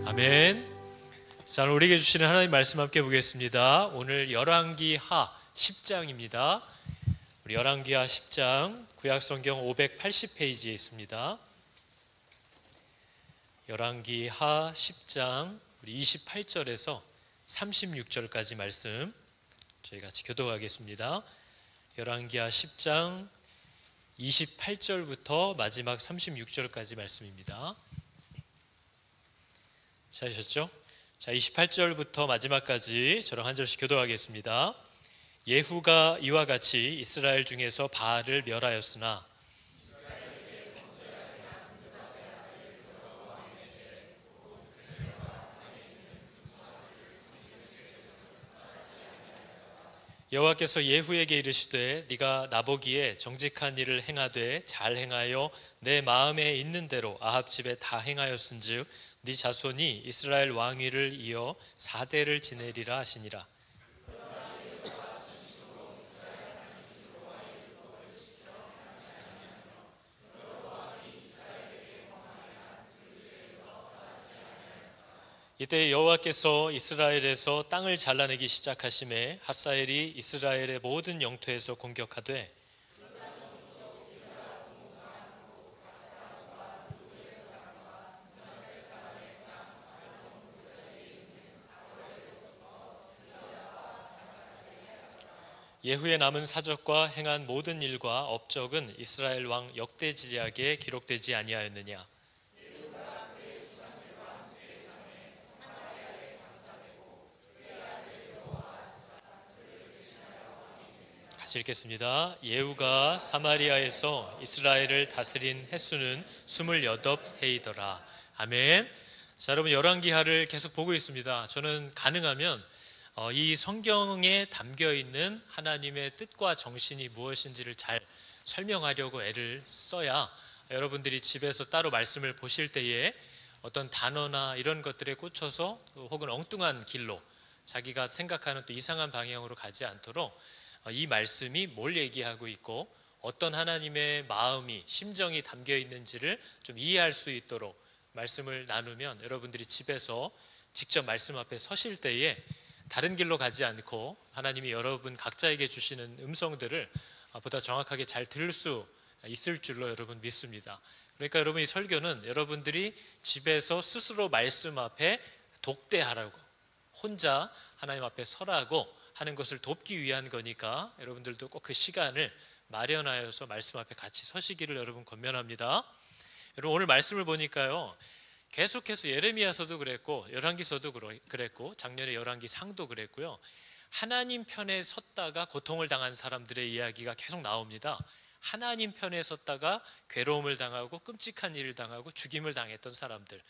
아멘. 자, 우리에게 주시는 하나님 말씀 함께 보겠습니다. 오늘 열왕기하 10장입니다. 우리 열왕기하 10장 구약성경 580페이지에 있습니다. 열왕기하 10장 우리 28절에서 36절까지 말씀 저희 같이 교독하겠습니다. 열왕기하 10장 28절부터 마지막 36절까지 말씀입니다. 찾으셨죠? 자, 28절부터 마지막까지 저랑 한 절씩 교독하겠습니다. 예후가 이와 같이 이스라엘 중에서 바알을 멸하였으나 여호와께서 예후에게 이르시되 네가 나보기에 정직한 일을 행하되 잘 행하여 내 마음에 있는 대로 아합 집에 다 행하였은즉 네 자손이 이스라엘 왕위를 이어 4대를 지내리라 하시니라. 이때 여호와께서 이스라엘에서 땅을 잘라내기 시작하심에 핫사엘이 이스라엘의 모든 영토에서 공격하되 예후의 남은 사적과 행한 모든 일과 업적은 이스라엘 왕 역대지략에 기록되지 아니하였느냐. 같이 읽겠습니다. 예후가 사마리아에서 이스라엘을 다스린 횟수는 28해이더라. 아멘. 자, 여러분 열왕기하를 계속 보고 있습니다. 저는 가능하면 이 성경에 담겨있는 하나님의 뜻과 정신이 무엇인지를 잘 설명하려고 애를 써야 여러분들이 집에서 따로 말씀을 보실 때에 어떤 단어나 이런 것들에 꽂혀서 혹은 엉뚱한 길로 자기가 생각하는 또 이상한 방향으로 가지 않도록 이 말씀이 뭘 얘기하고 있고 어떤 하나님의 마음이 심정이 담겨 있는지를 좀 이해할 수 있도록 말씀을 나누면 여러분들이 집에서 직접 말씀 앞에 서실 때에 다른 길로 가지 않고 하나님이 여러분 각자에게 주시는 음성들을 보다 정확하게 잘 들을 수 있을 줄로 여러분 믿습니다. 그러니까 여러분 이 설교는 여러분들이 집에서 스스로 말씀 앞에 독대하라고 혼자 하나님 앞에 서라고 하는 것을 돕기 위한 거니까 여러분들도 꼭 그 시간을 마련하여서 말씀 앞에 같이 서시기를 여러분 권면합니다. 여러분 오늘 말씀을 보니까요 계속해서 예레미야서도 그랬고 열왕기서도 그랬고 작년에 열왕기 상도 그랬고요 하나님 편에 섰다가 고통을 당한 사람들의 이야기가 계속 나옵니다. 하나님 편에 섰다가 괴로움을 당하고 끔찍한 일을 당하고 죽임을 당했던 사람들.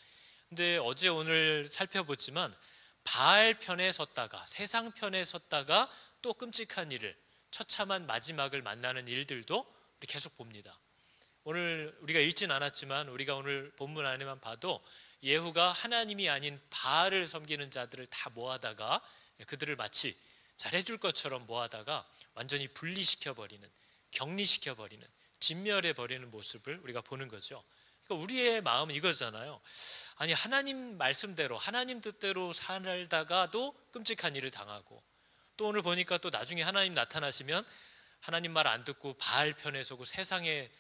근데 어제 오늘 살펴보지만 바알 편에 섰다가 세상 편에 섰다가 또 끔찍한 일을 처참한 마지막을 만나는 일들도 우리 계속 봅니다. 오늘 우리가 읽진 않았지만 우리가 오늘 본문 안에만 봐도 예후가 하나님이 아닌 바알을 섬기는 자들을 다 모아다가 그들을 마치 잘해줄 것처럼 모아다가 완전히 분리시켜버리는 격리시켜버리는 진멸해버리는 모습을 우리가 보는 거죠. 그러니까 우리의 마음은 이거잖아요. 아니 하나님 말씀대로 하나님 뜻대로 살다가도 끔찍한 일을 당하고 또 오늘 보니까 또 나중에 하나님 나타나시면 하나님 말 안 듣고 바알 편에 서고 세상의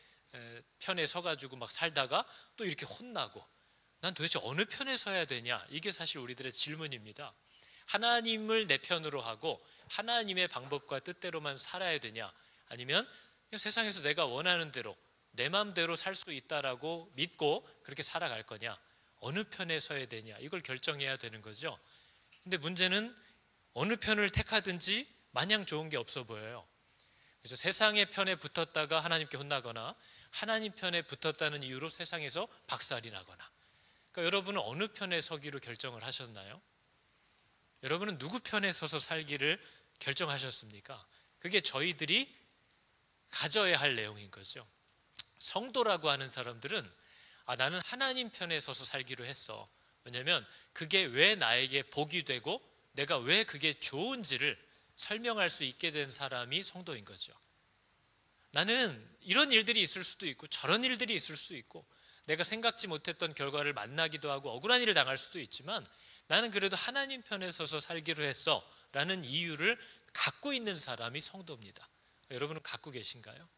편에 서가지고 막 살다가 또 이렇게 혼나고 난 도대체 어느 편에 서야 되냐 이게 사실 우리들의 질문입니다. 하나님을 내 편으로 하고 하나님의 방법과 뜻대로만 살아야 되냐 아니면 세상에서 내가 원하는 대로 내 마음대로 살 수 있다라고 믿고 그렇게 살아갈 거냐 어느 편에 서야 되냐 이걸 결정해야 되는 거죠. 근데 문제는 어느 편을 택하든지 마냥 좋은 게 없어 보여요. 그래서 세상의 편에 붙었다가 하나님께 혼나거나 하나님 편에 붙었다는 이유로 세상에서 박살이 나거나 그러니까 여러분은 어느 편에 서기로 결정을 하셨나요? 여러분은 누구 편에 서서 살기를 결정하셨습니까? 그게 저희들이 가져야 할 내용인 거죠. 성도라고 하는 사람들은 나는 하나님 편에 서서 살기로 했어. 왜냐하면 그게 왜 나에게 복이 되고 내가 왜 그게 좋은지를 설명할 수 있게 된 사람이 성도인 거죠. 나는 이런 일들이 있을 수도 있고 저런 일들이 있을 수 있고 내가 생각지 못했던 결과를 만나기도 하고 억울한 일을 당할 수도 있지만 나는 그래도 하나님 편에 서서 살기로 했어 라는 이유를 갖고 있는 사람이 성도입니다. 여러분은 갖고 계신가요?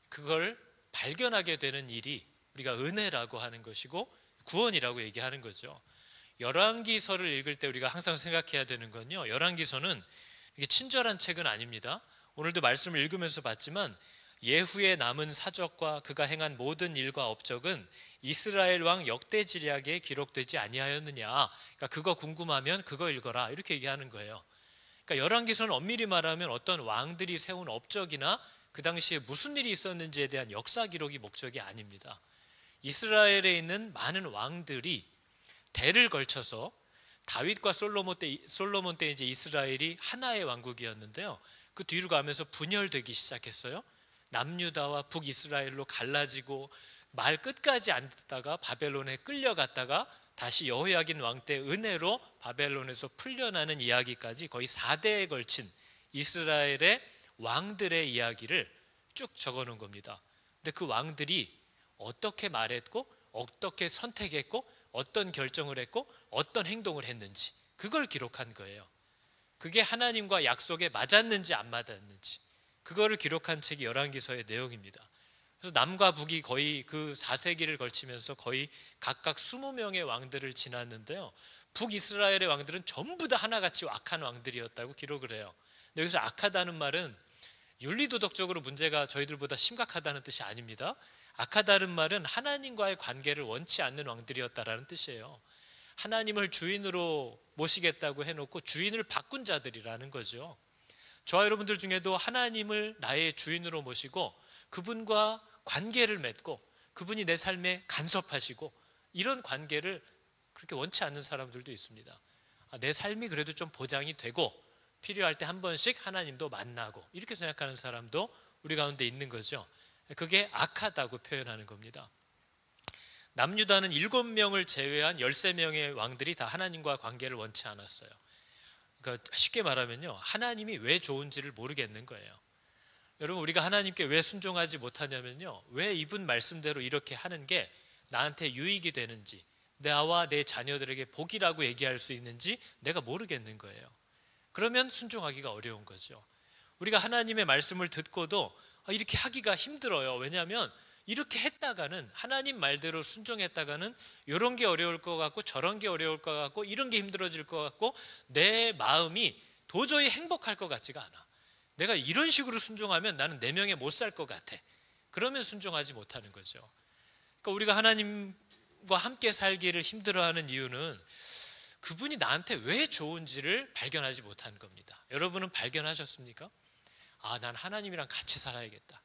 그걸 발견하게 되는 일이 우리가 은혜라고 하는 것이고 구원이라고 얘기하는 거죠. 열왕기서를 읽을 때 우리가 항상 생각해야 되는 건요, 열왕기서는 이게 친절한 책은 아닙니다. 오늘도 말씀을 읽으면서 봤지만 예후의 남은 사적과 그가 행한 모든 일과 업적은 이스라엘 왕 역대지략에 기록되지 아니하였느냐. 그러니까 그거 궁금하면 그거 읽어라 이렇게 얘기하는 거예요. 그러니까 열왕기서는 엄밀히 말하면 어떤 왕들이 세운 업적이나 그 당시에 무슨 일이 있었는지에 대한 역사 기록이 목적이 아닙니다. 이스라엘에 있는 많은 왕들이 대를 걸쳐서 다윗과 솔로몬 때 이제 이스라엘이 하나의 왕국이었는데요. 그 뒤로 가면서 분열되기 시작했어요. 남유다와 북이스라엘로 갈라지고 말 끝까지 안 듣다가 바벨론에 끌려갔다가 다시 여호야긴 왕 때 은혜로 바벨론에서 풀려나는 이야기까지 거의 4대에 걸친 이스라엘의 왕들의 이야기를 쭉 적어놓은 겁니다. 근데 그 왕들이 어떻게 말했고 어떻게 선택했고 어떤 결정을 했고 어떤 행동을 했는지 그걸 기록한 거예요. 그게 하나님과 약속에 맞았는지 안 맞았는지 그거를 기록한 책이 열왕기서의 내용입니다. 그래서 남과 북이 거의 그 4세기를 걸치면서 거의 각각 20명의 왕들을 지났는데요. 북이스라엘의 왕들은 전부 다 하나같이 악한 왕들이었다고 기록을 해요. 근데 여기서 악하다는 말은 윤리도덕적으로 문제가 저희들보다 심각하다는 뜻이 아닙니다. 악하다는 말은 하나님과의 관계를 원치 않는 왕들이었다라는 뜻이에요. 하나님을 주인으로 모시겠다고 해놓고 주인을 바꾼 자들이라는 거죠. 저와 여러분들 중에도 하나님을 나의 주인으로 모시고 그분과 관계를 맺고 그분이 내 삶에 간섭하시고 이런 관계를 그렇게 원치 않는 사람들도 있습니다. 내 삶이 그래도 좀 보장이 되고 필요할 때 한 번씩 하나님도 만나고 이렇게 생각하는 사람도 우리 가운데 있는 거죠. 그게 악하다고 표현하는 겁니다. 남유다는 7명을 제외한 13명의 왕들이 다 하나님과 관계를 원치 않았어요. 그러니까 쉽게 말하면요, 하나님이 왜 좋은지를 모르겠는 거예요. 여러분, 우리가 하나님께 왜 순종하지 못하냐면요, 왜 이분 말씀대로 이렇게 하는 게 나한테 유익이 되는지, 나와 내 자녀들에게 복이라고 얘기할 수 있는지 내가 모르겠는 거예요. 그러면 순종하기가 어려운 거죠. 우리가 하나님의 말씀을 듣고도 이렇게 하기가 힘들어요. 왜냐하면 이렇게 했다가는, 하나님 말대로 순종했다가는 이런 게 어려울 것 같고 저런 게 어려울 것 같고 이런 게 힘들어질 것 같고 내 마음이 도저히 행복할 것 같지가 않아. 내가 이런 식으로 순종하면 나는 내 명예 못 살 것 같아. 그러면 순종하지 못하는 거죠. 그러니까 우리가 하나님과 함께 살기를 힘들어하는 이유는 그분이 나한테 왜 좋은지를 발견하지 못하는 겁니다. 여러분은 발견하셨습니까? 난 하나님이랑 같이 살아야겠다.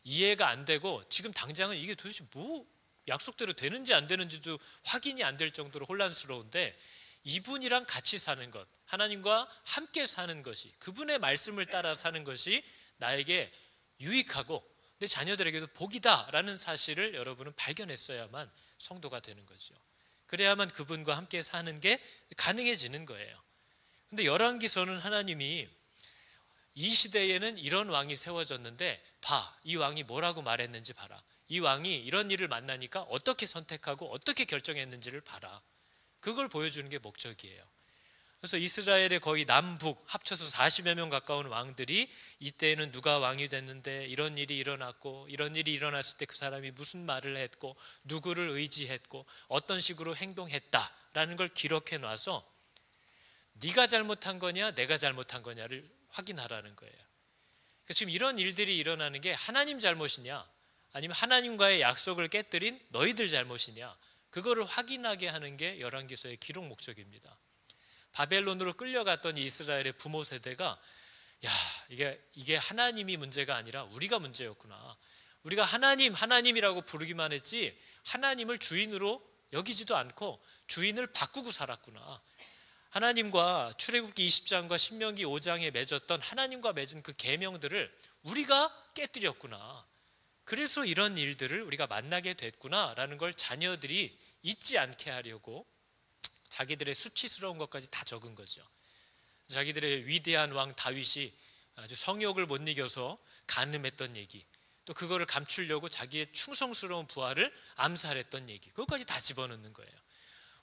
이해가 안 되고 지금 당장은 이게 도대체 뭐 약속대로 되는지 안 되는지도 확인이 안 될 정도로 혼란스러운데 이분이랑 같이 사는 것, 하나님과 함께 사는 것이, 그분의 말씀을 따라 사는 것이 나에게 유익하고 내 자녀들에게도 복이다라는 사실을 여러분은 발견했어야만 성도가 되는 거죠. 그래야만 그분과 함께 사는 게 가능해지는 거예요. 근데 열왕기서는 하나님이 이 시대에는 이런 왕이 세워졌는데 봐, 이 왕이 뭐라고 말했는지 봐라. 이 왕이 이런 일을 만나니까 어떻게 선택하고 어떻게 결정했는지를 봐라. 그걸 보여주는 게 목적이에요. 그래서 이스라엘의 거의 남북 합쳐서 40여 명 가까운 왕들이 이때에는 누가 왕이 됐는데 이런 일이 일어났고 이런 일이 일어났을 때 그 사람이 무슨 말을 했고 누구를 의지했고 어떤 식으로 행동했다라는 걸 기록해 놔서 네가 잘못한 거냐 내가 잘못한 거냐를 확인하라는 거예요. 그러니까 지금 이런 일들이 일어나는 게 하나님 잘못이냐 아니면 하나님과의 약속을 깨뜨린 너희들 잘못이냐, 그거를 확인하게 하는 게 열왕기서의 기록 목적입니다. 바벨론으로 끌려갔던 이스라엘의 부모 세대가 이게 하나님이 문제가 아니라 우리가 문제였구나. 우리가 하나님이라고 부르기만 했지 하나님을 주인으로 여기지도 않고 주인을 바꾸고 살았구나. 하나님과 출애굽기 20장과 신명기 5장에 맺었던 하나님과 맺은 그 계명들을 우리가 깨뜨렸구나. 그래서 이런 일들을 우리가 만나게 됐구나라는 걸 자녀들이 잊지 않게 하려고 자기들의 수치스러운 것까지 다 적은 거죠. 자기들의 위대한 왕 다윗이 아주 성욕을 못 이겨서 간음했던 얘기, 또 그거를 감추려고 자기의 충성스러운 부하를 암살했던 얘기, 그것까지 다 집어넣는 거예요.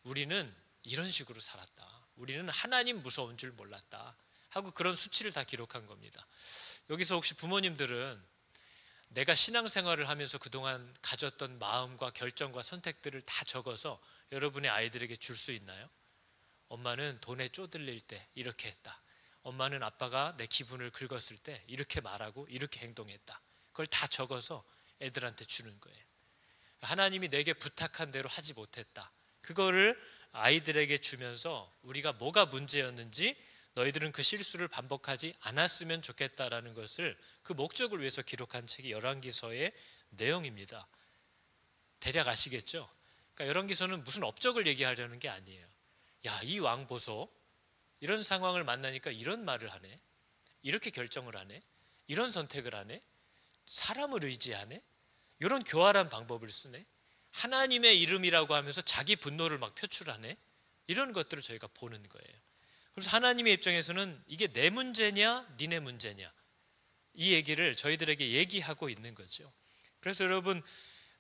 우리는 이런 식으로 살았다, 우리는 하나님 무서운 줄 몰랐다 하고 그런 수치를 다 기록한 겁니다. 여기서 혹시 부모님들은 내가 신앙생활을 하면서 그동안 가졌던 마음과 결정과 선택들을 다 적어서 여러분의 아이들에게 줄 수 있나요? 엄마는 돈에 쪼들릴 때 이렇게 했다, 엄마는 아빠가 내 기분을 긁었을 때 이렇게 말하고 이렇게 행동했다, 그걸 다 적어서 애들한테 주는 거예요. 하나님이 내게 부탁한 대로 하지 못했다, 그거를 아이들에게 주면서 우리가 뭐가 문제였는지 너희들은 그 실수를 반복하지 않았으면 좋겠다라는 것을, 그 목적을 위해서 기록한 책이 열왕기서의 내용입니다. 대략 아시겠죠? 그러니까 열왕기서는 무슨 업적을 얘기하려는 게 아니에요. 야, 이 왕 보소, 이런 상황을 만나니까 이런 말을 하네, 이렇게 결정을 하네, 이런 선택을 하네, 사람을 의지하네, 이런 교활한 방법을 쓰네, 하나님의 이름이라고 하면서 자기 분노를 막 표출하네, 이런 것들을 저희가 보는 거예요. 그래서 하나님의 입장에서는 이게 내 문제냐 니네 문제냐, 이 얘기를 저희들에게 얘기하고 있는 거죠. 그래서 여러분,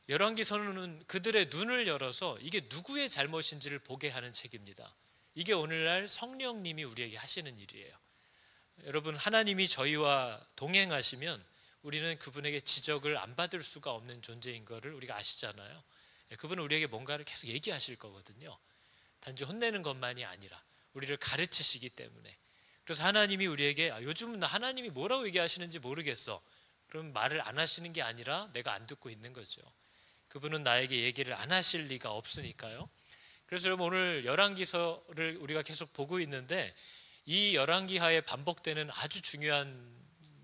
열왕기서는 그들의 눈을 열어서 이게 누구의 잘못인지를 보게 하는 책입니다. 이게 오늘날 성령님이 우리에게 하시는 일이에요. 여러분, 하나님이 저희와 동행하시면 우리는 그분에게 지적을 안 받을 수가 없는 존재인 것을 우리가 아시잖아요. 그분은 우리에게 뭔가를 계속 얘기하실 거거든요. 단지 혼내는 것만이 아니라 우리를 가르치시기 때문에. 그래서 하나님이 우리에게 요즘은 하나님이 뭐라고 얘기하시는지 모르겠어, 그럼 말을 안 하시는 게 아니라 내가 안 듣고 있는 거죠. 그분은 나에게 얘기를 안 하실 리가 없으니까요. 그래서 여러분, 오늘 열왕기서를 우리가 계속 보고 있는데 이 열왕기하에 반복되는 아주 중요한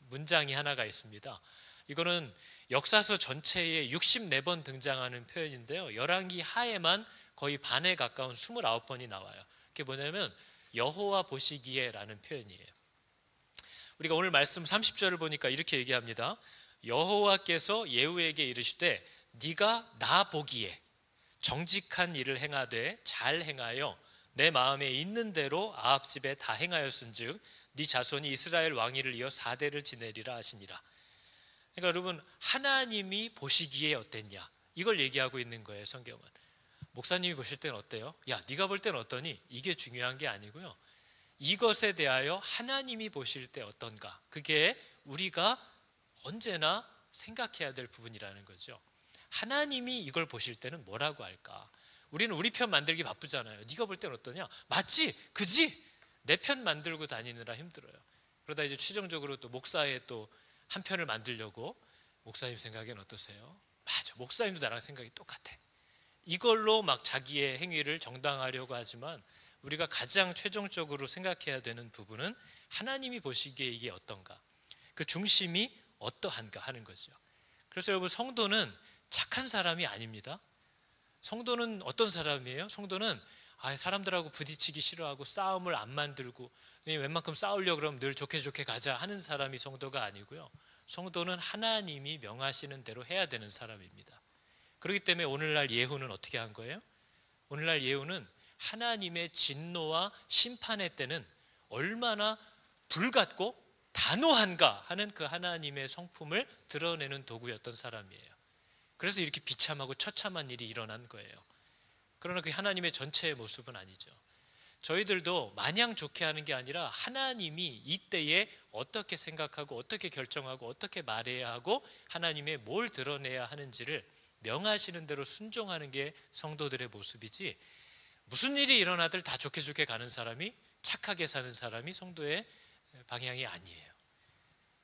문장이 하나가 있습니다. 이거는 역사서 전체에 64번 등장하는 표현인데요, 열왕기하에만 거의 반에 가까운 29번이 나와요. 그게 뭐냐면 여호와 보시기에 라는 표현이에요. 우리가 오늘 말씀 30절을 보니까 이렇게 얘기합니다. 여호와께서 예후에게 이르시되 네가 나 보기에 정직한 일을 행하되 잘 행하여 내 마음에 있는 대로 아합 집에 다 행하였은즉 네 자손이 이스라엘 왕위를 이어 4대를 지내리라 하시니라. 그러니까 여러분, 하나님이 보시기에 어땠냐, 이걸 얘기하고 있는 거예요, 성경은. 목사님이 보실 때는 어때요? 야, 네가 볼 때는 어떠니? 이게 중요한 게 아니고요, 이것에 대하여 하나님이 보실 때 어떤가, 그게 우리가 언제나 생각해야 될 부분이라는 거죠. 하나님이 이걸 보실 때는 뭐라고 할까? 우리는 우리 편 만들기 바쁘잖아요. 네가 볼 때는 어떠냐? 맞지? 그지? 내 편 만들고 다니느라 힘들어요. 그러다 이제 최종적으로 또 목사의 또 한 편을 만들려고, 목사님 생각엔 어떠세요? 맞아, 목사님도 나랑 생각이 똑같아. 이걸로 막 자기의 행위를 정당화하려고 하지만 우리가 가장 최종적으로 생각해야 되는 부분은 하나님이 보시기에 이게 어떤가, 그 중심이 어떠한가 하는 거죠. 그래서 여러분, 성도는 착한 사람이 아닙니다. 성도는 어떤 사람이에요? 성도는 사람들하고 부딪히기 싫어하고 싸움을 안 만들고 웬만큼 싸우려고 그러면 늘 좋게 좋게 가자 하는 사람이 성도가 아니고요, 성도는 하나님이 명하시는 대로 해야 되는 사람입니다. 그렇기 때문에 오늘날 예후는 어떻게 한 거예요? 오늘날 예후는 하나님의 진노와 심판의 때는 얼마나 불같고 단호한가 하는 그 하나님의 성품을 드러내는 도구였던 사람이에요. 그래서 이렇게 비참하고 처참한 일이 일어난 거예요. 그러나 그 하나님의 전체의 모습은 아니죠. 저희들도 마냥 좋게 하는 게 아니라 하나님이 이때에 어떻게 생각하고 어떻게 결정하고 어떻게 말해야 하고 하나님의 뭘 드러내야 하는지를 명하시는 대로 순종하는 게 성도들의 모습이지, 무슨 일이 일어나들 다 좋게 좋게 가는 사람이, 착하게 사는 사람이 성도의 방향이 아니에요.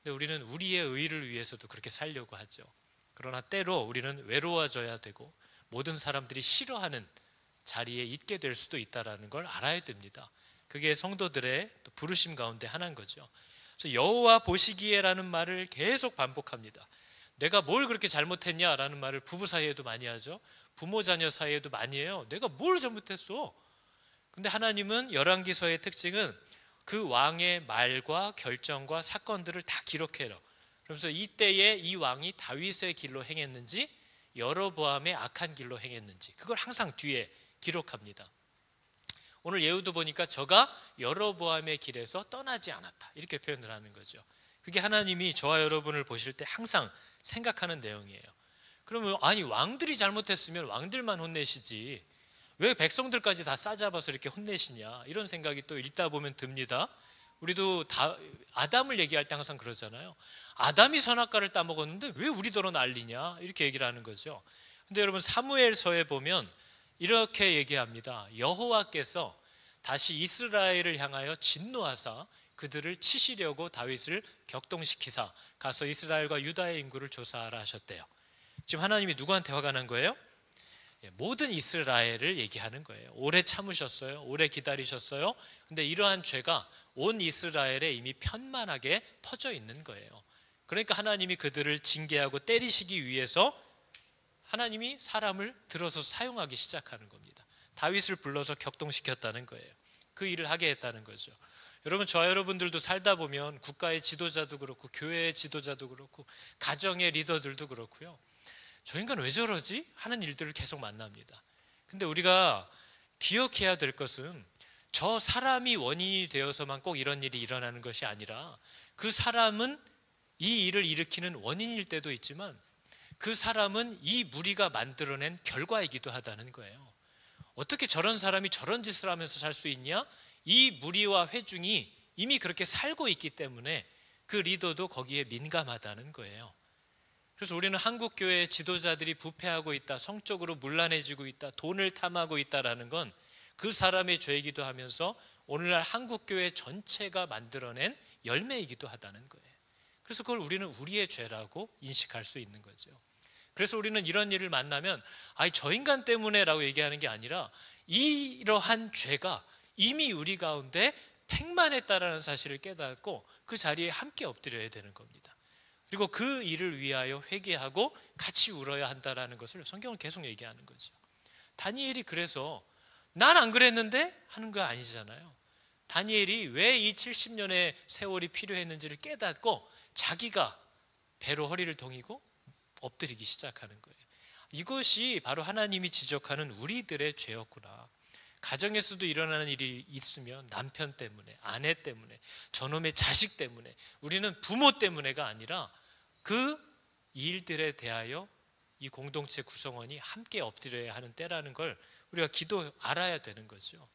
근데 우리는 우리의 의를 위해서도 그렇게 살려고 하죠. 그러나 때로 우리는 외로워져야 되고 모든 사람들이 싫어하는 자리에 있게 될 수도 있다는 걸 알아야 됩니다. 그게 성도들의 부르심 가운데 하나인 거죠. 그래서 여호와 보시기에라는 말을 계속 반복합니다. 내가 뭘 그렇게 잘못했냐라는 말을 부부 사이에도 많이 하죠. 부모 자녀 사이에도 많이 해요. 내가 뭘 잘못했어? 근데 하나님은 열왕기서의 특징은 그 왕의 말과 결정과 사건들을 다 기록해요. 그러면서 이때에 이 왕이 다윗의 길로 행했는지 여로보암의 악한 길로 행했는지 그걸 항상 뒤에 기록합니다. 오늘 예후도 보니까 저가 여로보암의 길에서 떠나지 않았다, 이렇게 표현을 하는 거죠. 그게 하나님이 저와 여러분을 보실 때 항상 생각하는 내용이에요. 그러면 아니 왕들이 잘못했으면 왕들만 혼내시지 왜 백성들까지 다 싸잡아서 이렇게 혼내시냐, 이런 생각이 또 읽다 보면 듭니다. 우리도 다 아담을 얘기할 때 항상 그러잖아요. 아담이 선악과를 따먹었는데 왜 우리더러 난리냐, 이렇게 얘기를 하는 거죠. 근데 여러분 사무엘서에 보면 이렇게 얘기합니다. 여호와께서 다시 이스라엘을 향하여 진노하사 그들을 치시려고 다윗을 격동시키사 가서 이스라엘과 유다의 인구를 조사하라 하셨대요. 지금 하나님이 누구한테 화가 난 거예요? 모든 이스라엘을 얘기하는 거예요. 오래 참으셨어요. 오래 기다리셨어요. 근데 이러한 죄가 온 이스라엘에 이미 편만하게 퍼져 있는 거예요. 그러니까 하나님이 그들을 징계하고 때리시기 위해서 하나님이 사람을 들어서 사용하기 시작하는 겁니다. 다윗을 불러서 격동시켰다는 거예요. 그 일을 하게 했다는 거죠. 여러분, 저와 여러분들도 살다 보면 국가의 지도자도 그렇고 교회의 지도자도 그렇고 가정의 리더들도 그렇고요, 저 인간 왜 저러지? 하는 일들을 계속 만납니다. 근데 우리가 기억해야 될 것은 저 사람이 원인이 되어서만 꼭 이런 일이 일어나는 것이 아니라 그 사람은 이 일을 일으키는 원인일 때도 있지만 그 사람은 이 무리가 만들어낸 결과이기도 하다는 거예요. 어떻게 저런 사람이 저런 짓을 하면서 살 수 있냐? 이 무리와 회중이 이미 그렇게 살고 있기 때문에 그 리더도 거기에 민감하다는 거예요. 그래서 우리는 한국교회의 지도자들이 부패하고 있다, 성적으로 문란해지고 있다, 돈을 탐하고 있다라는 건 그 사람의 죄이기도 하면서 오늘날 한국교회 전체가 만들어낸 열매이기도 하다는 거예요. 그래서 그걸 우리는 우리의 죄라고 인식할 수 있는 거죠. 그래서 우리는 이런 일을 만나면 아이 저 인간 때문에 라고 얘기하는 게 아니라 이러한 죄가 이미 우리 가운데 팽만했다라는 사실을 깨닫고 그 자리에 함께 엎드려야 되는 겁니다. 그리고 그 일을 위하여 회개하고 같이 울어야 한다라는 것을 성경은 계속 얘기하는 거죠. 다니엘이 그래서 난 안 그랬는데 하는 거 아니잖아요. 다니엘이 왜 이 70년의 세월이 필요했는지를 깨닫고 자기가 배로 허리를 동이고 엎드리기 시작하는 거예요. 이것이 바로 하나님이 지적하는 우리들의 죄였구나. 가정에서도 일어나는 일이 있으면 남편 때문에, 아내 때문에, 저놈의 자식 때문에, 우리는 부모 때문에가 아니라 그 일들에 대하여 이 공동체 구성원이 함께 엎드려야 하는 때라는 걸 우리가 알아야 되는 거죠.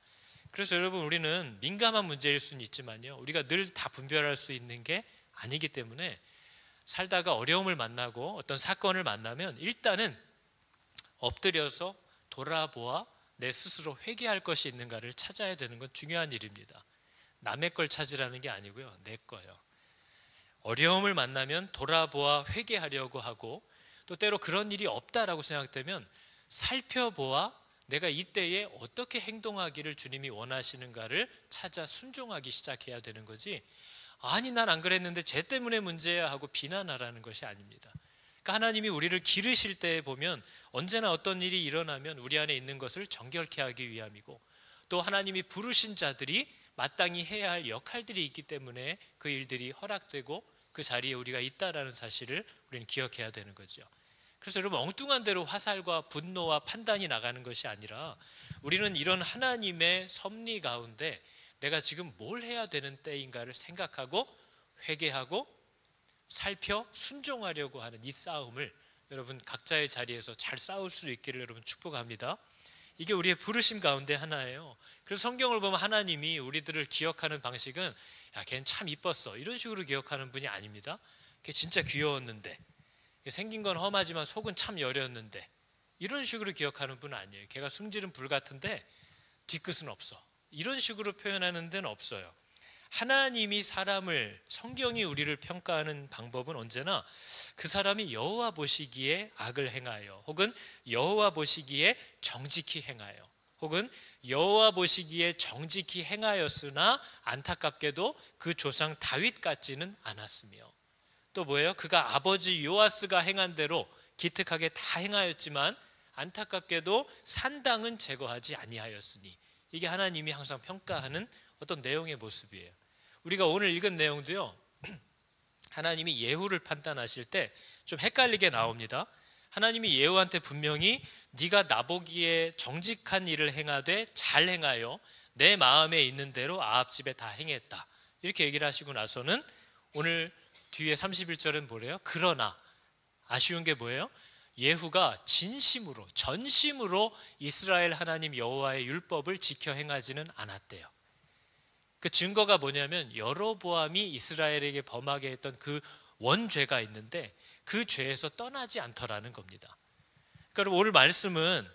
그래서 여러분, 우리는 민감한 문제일 수는 있지만요, 우리가 늘 다 분별할 수 있는 게 아니기 때문에 살다가 어려움을 만나고 어떤 사건을 만나면 일단은 엎드려서 돌아보아 내 스스로 회개할 것이 있는가를 찾아야 되는 건 중요한 일입니다. 남의 걸 찾으라는 게 아니고요, 내 거예요. 어려움을 만나면 돌아보아 회개하려고 하고, 또 때로 그런 일이 없다라고 생각되면 살펴보아 내가 이때에 어떻게 행동하기를 주님이 원하시는가를 찾아 순종하기 시작해야 되는 거지, 아니 난 안 그랬는데 쟤 때문에 문제야 하고 비난하라는 것이 아닙니다. 그러니까 하나님이 우리를 기르실 때 보면 언제나 어떤 일이 일어나면 우리 안에 있는 것을 정결케 하기 위함이고, 또 하나님이 부르신 자들이 마땅히 해야 할 역할들이 있기 때문에 그 일들이 허락되고 그 자리에 우리가 있다라는 사실을 우리는 기억해야 되는 거죠. 그래서 여러분, 엉뚱한 대로 화살과 분노와 판단이 나가는 것이 아니라 우리는 이런 하나님의 섭리 가운데 내가 지금 뭘 해야 되는 때인가를 생각하고 회개하고 살펴 순종하려고 하는 이 싸움을 여러분 각자의 자리에서 잘 싸울 수 있기를 여러분 축복합니다. 이게 우리의 부르심 가운데 하나예요. 그래서 성경을 보면 하나님이 우리들을 기억하는 방식은 야, 걔는 참 이뻤어 이런 식으로 기억하는 분이 아닙니다. 걔 진짜 귀여웠는데, 생긴 건 험하지만 속은 참 여렸는데, 이런 식으로 기억하는 분은 아니에요. 걔가 승질은 불 같은데 뒤끝은 없어, 이런 식으로 표현하는 데는 없어요. 하나님이 사람을, 성경이 우리를 평가하는 방법은 언제나 그 사람이 여호와 보시기에 악을 행하여, 혹은 여호와 보시기에 정직히 행하여, 혹은 여호와 보시기에 정직히 행하였으나 안타깝게도 그 조상 다윗 같지는 않았으며, 또 뭐예요? 그가 아버지 요아스가 행한 대로 기특하게 다 행하였지만 안타깝게도 산당은 제거하지 아니하였으니, 이게 하나님이 항상 평가하는 어떤 내용의 모습이에요. 우리가 오늘 읽은 내용도요, 하나님이 예후를 판단하실 때 좀 헷갈리게 나옵니다. 하나님이 예후한테 분명히 네가 나보기에 정직한 일을 행하되 잘 행하여 내 마음에 있는 대로 아합 집에 다 행했다, 이렇게 얘기를 하시고 나서는 오늘 뒤에 31절은 뭐래요? 그러나 아쉬운 게 뭐예요? 예후가 진심으로 전심으로 이스라엘 하나님 여호와의 율법을 지켜 행하지는 않았대요. 그 증거가 뭐냐면 여로보암이 이스라엘에게 범하게 했던 그 원죄가 있는데 그 죄에서 떠나지 않더라는 겁니다. 그러니까 오늘 말씀은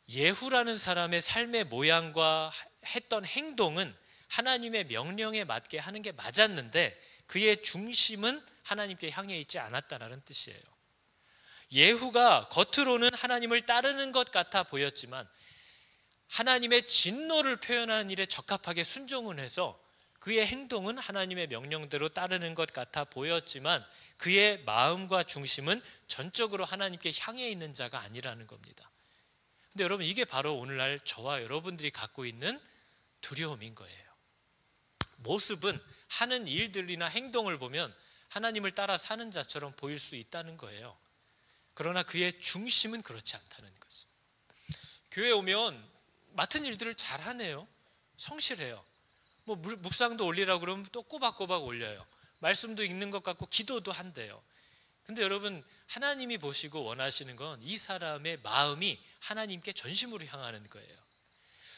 예후라는 사람의 삶의 모양과 했던 행동은 하나님의 명령에 맞게 하는 게 맞았는데 그의 중심은 하나님께 향해 있지 않았다는 뜻이에요. 예후가 겉으로는 하나님을 따르는 것 같아 보였지만 하나님의 진노를 표현하는 일에 적합하게 순종을 해서 그의 행동은 하나님의 명령대로 따르는 것 같아 보였지만 그의 마음과 중심은 전적으로 하나님께 향해 있는 자가 아니라는 겁니다. 근데 여러분, 이게 바로 오늘날 저와 여러분들이 갖고 있는 두려움인 거예요. 모습은 하는 일들이나 행동을 보면 하나님을 따라 사는 자처럼 보일 수 있다는 거예요. 그러나 그의 중심은 그렇지 않다는 거죠. 교회에 오면 맡은 일들을 잘하네요. 성실해요. 뭐 묵상도 올리라고 그러면 또 꼬박꼬박 올려요. 말씀도 읽는 것 같고 기도도 한대요. 근데 여러분, 하나님이 보시고 원하시는 건 이 사람의 마음이 하나님께 전심으로 향하는 거예요.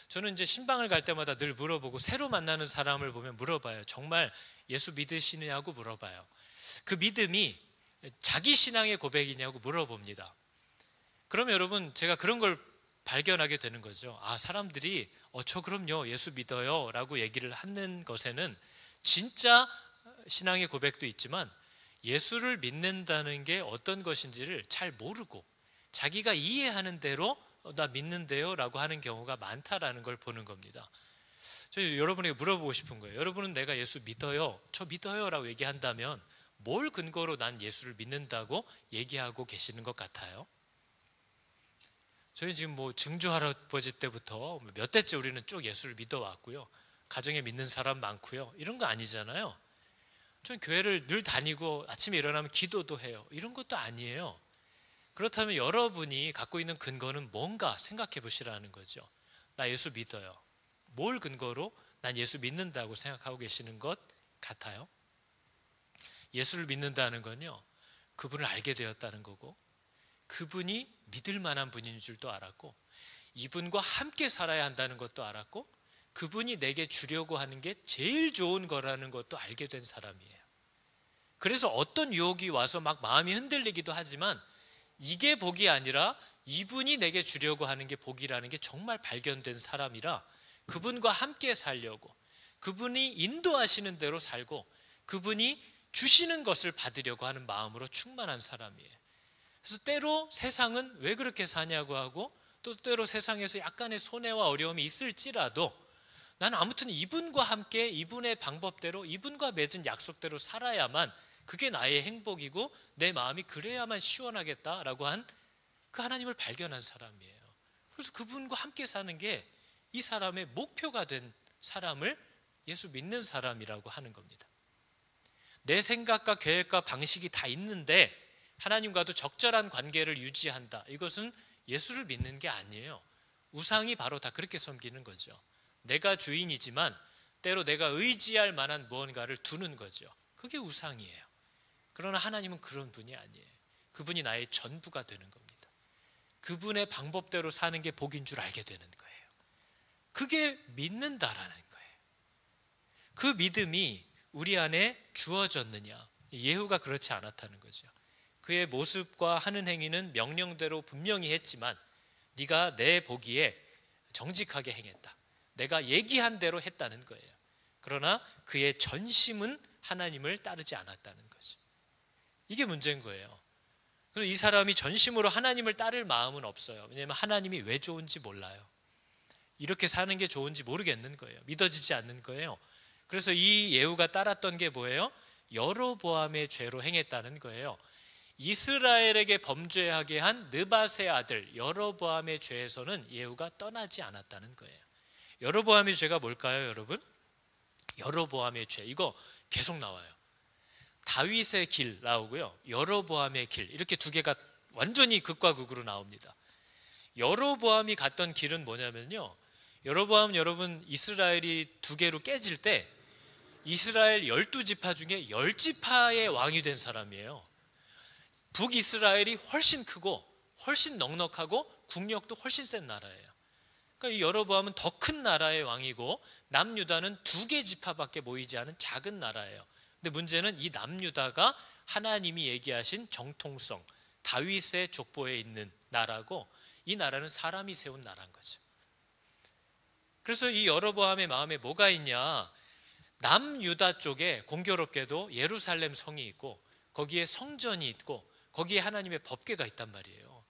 저는 이제 신방을 갈 때마다 늘 물어보고, 새로 만나는 사람을 보면 물어봐요. 정말 예수 믿으시느냐고 물어봐요. 그 믿음이 자기 신앙의 고백이냐고 물어봅니다. 그러면 여러분, 제가 그런 걸 발견하게 되는 거죠. 아, 사람들이 저 그럼요, 예수 믿어요 라고 얘기를 하는 것에는 진짜 신앙의 고백도 있지만 예수를 믿는다는 게 어떤 것인지를 잘 모르고 자기가 이해하는 대로 나 믿는데요 라고 하는 경우가 많다라는 걸 보는 겁니다. 저 여러분에게 물어보고 싶은 거예요. 여러분은 내가 예수 믿어요, 저 믿어요 라고 얘기한다면 뭘 근거로 난 예수를 믿는다고 얘기하고 계시는 것 같아요? 저희 지금 뭐 증조 할아버지 때부터 몇 대째 우리는 쭉 예수를 믿어왔고요. 가정에 믿는 사람 많고요. 이런 거 아니잖아요. 전 교회를 늘 다니고 아침에 일어나면 기도도 해요. 이런 것도 아니에요. 그렇다면 여러분이 갖고 있는 근거는 뭔가 생각해 보시라는 거죠. 나 예수 믿어요. 뭘 근거로 난 예수 믿는다고 생각하고 계시는 것 같아요? 예수를 믿는다는 건요, 그분을 알게 되었다는 거고, 그분이 믿을 만한 분인 줄도 알았고, 이분과 함께 살아야 한다는 것도 알았고, 그분이 내게 주려고 하는 게 제일 좋은 거라는 것도 알게 된 사람이에요. 그래서 어떤 유혹이 와서 막 마음이 흔들리기도 하지만 이게 복이 아니라 이분이 내게 주려고 하는 게 복이라는 게 정말 발견된 사람이라 그분과 함께 살려고, 그분이 인도하시는 대로 살고, 그분이 주시는 것을 받으려고 하는 마음으로 충만한 사람이에요. 그래서 때로 세상은 왜 그렇게 사냐고 하고, 또 때로 세상에서 약간의 손해와 어려움이 있을지라도 나는 아무튼 이분과 함께 이분의 방법대로 이분과 맺은 약속대로 살아야만 그게 나의 행복이고 내 마음이 그래야만 시원하겠다라고 한 그 하나님을 발견한 사람이에요. 그래서 그분과 함께 사는 게 이 사람의 목표가 된 사람을 예수 믿는 사람이라고 하는 겁니다. 내 생각과 계획과 방식이 다 있는데 하나님과도 적절한 관계를 유지한다. 이것은 예수를 믿는 게 아니에요. 우상이 바로 다 그렇게 섬기는 거죠. 내가 주인이지만 때로 내가 의지할 만한 무언가를 두는 거죠. 그게 우상이에요. 그러나 하나님은 그런 분이 아니에요. 그분이 나의 전부가 되는 겁니다. 그분의 방법대로 사는 게 복인 줄 알게 되는 거예요. 그게 믿는다라는 거예요. 그 믿음이 우리 안에 주어졌느냐? 예후가 그렇지 않았다는 거죠. 그의 모습과 하는 행위는 명령대로 분명히 했지만 네가 내 보기에 정직하게 행했다, 내가 얘기한 대로 했다는 거예요. 그러나 그의 전심은 하나님을 따르지 않았다는 거죠. 이게 문제인 거예요. 그래서 이 사람이 전심으로 하나님을 따를 마음은 없어요. 왜냐하면 하나님이 왜 좋은지 몰라요. 이렇게 사는 게 좋은지 모르겠는 거예요. 믿어지지 않는 거예요. 그래서 이 예후가 따랐던 게 뭐예요? 여로보암의 죄로 행했다는 거예요. 이스라엘에게 범죄하게 한 느밧의 아들 여로보암의 죄에서는 예후가 떠나지 않았다는 거예요. 여로보암의 죄가 뭘까요, 여러분? 여로보암의 죄, 이거 계속 나와요. 다윗의 길 나오고요, 여로보암의 길, 이렇게 두 개가 완전히 극과 극으로 나옵니다. 여로보암이 갔던 길은 뭐냐면요, 여로보암, 여러분, 이스라엘이 두 개로 깨질 때 이스라엘 12지파 중에 10지파의 왕이 된 사람이에요. 북이스라엘이 훨씬 크고 훨씬 넉넉하고 국력도 훨씬 센 나라예요. 그러니까 이 여로보암은 더 큰 나라의 왕이고 남유다는 2개 지파밖에 모이지 않은 작은 나라예요. 근데 문제는 이 남유다가 하나님이 얘기하신 정통성, 다윗의 족보에 있는 나라고, 이 나라는 사람이 세운 나라인 거죠. 그래서 이 여로보암의 마음에 뭐가 있냐, 남유다 쪽에 공교롭게도 예루살렘 성이 있고 거기에 성전이 있고 거기에 하나님의 법궤가 있단 말이에요.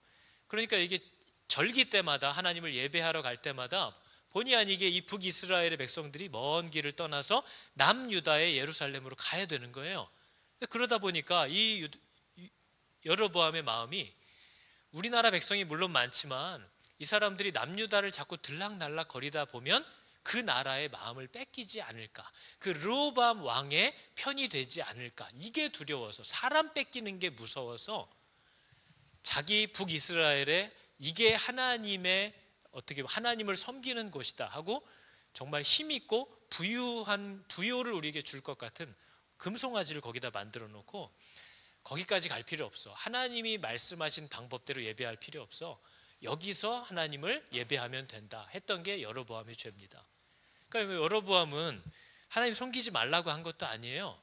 그러니까 이게 절기 때마다 하나님을 예배하러 갈 때마다 본의 아니게 이 북이스라엘의 백성들이 먼 길을 떠나서 남유다의 예루살렘으로 가야 되는 거예요. 그러다 보니까 이 여로보암의 마음이, 우리나라 백성이 물론 많지만 이 사람들이 남유다를 자꾸 들락날락 거리다 보면 그 나라의 마음을 뺏기지 않을까, 그 르호보암 왕의 편이 되지 않을까, 이게 두려워서, 사람 뺏기는 게 무서워서 자기 북이스라엘에 이게 하나님의, 어떻게 하나님을 섬기는 곳이다 하고 정말 힘있고 부요를 우리에게 줄 것 같은 금송아지를 거기다 만들어 놓고, 거기까지 갈 필요 없어, 하나님이 말씀하신 방법대로 예배할 필요 없어, 여기서 하나님을 예배하면 된다 했던 게 여로보암의 죄입니다. 그러니까 여로보암은 하나님 섬기지 말라고 한 것도 아니에요.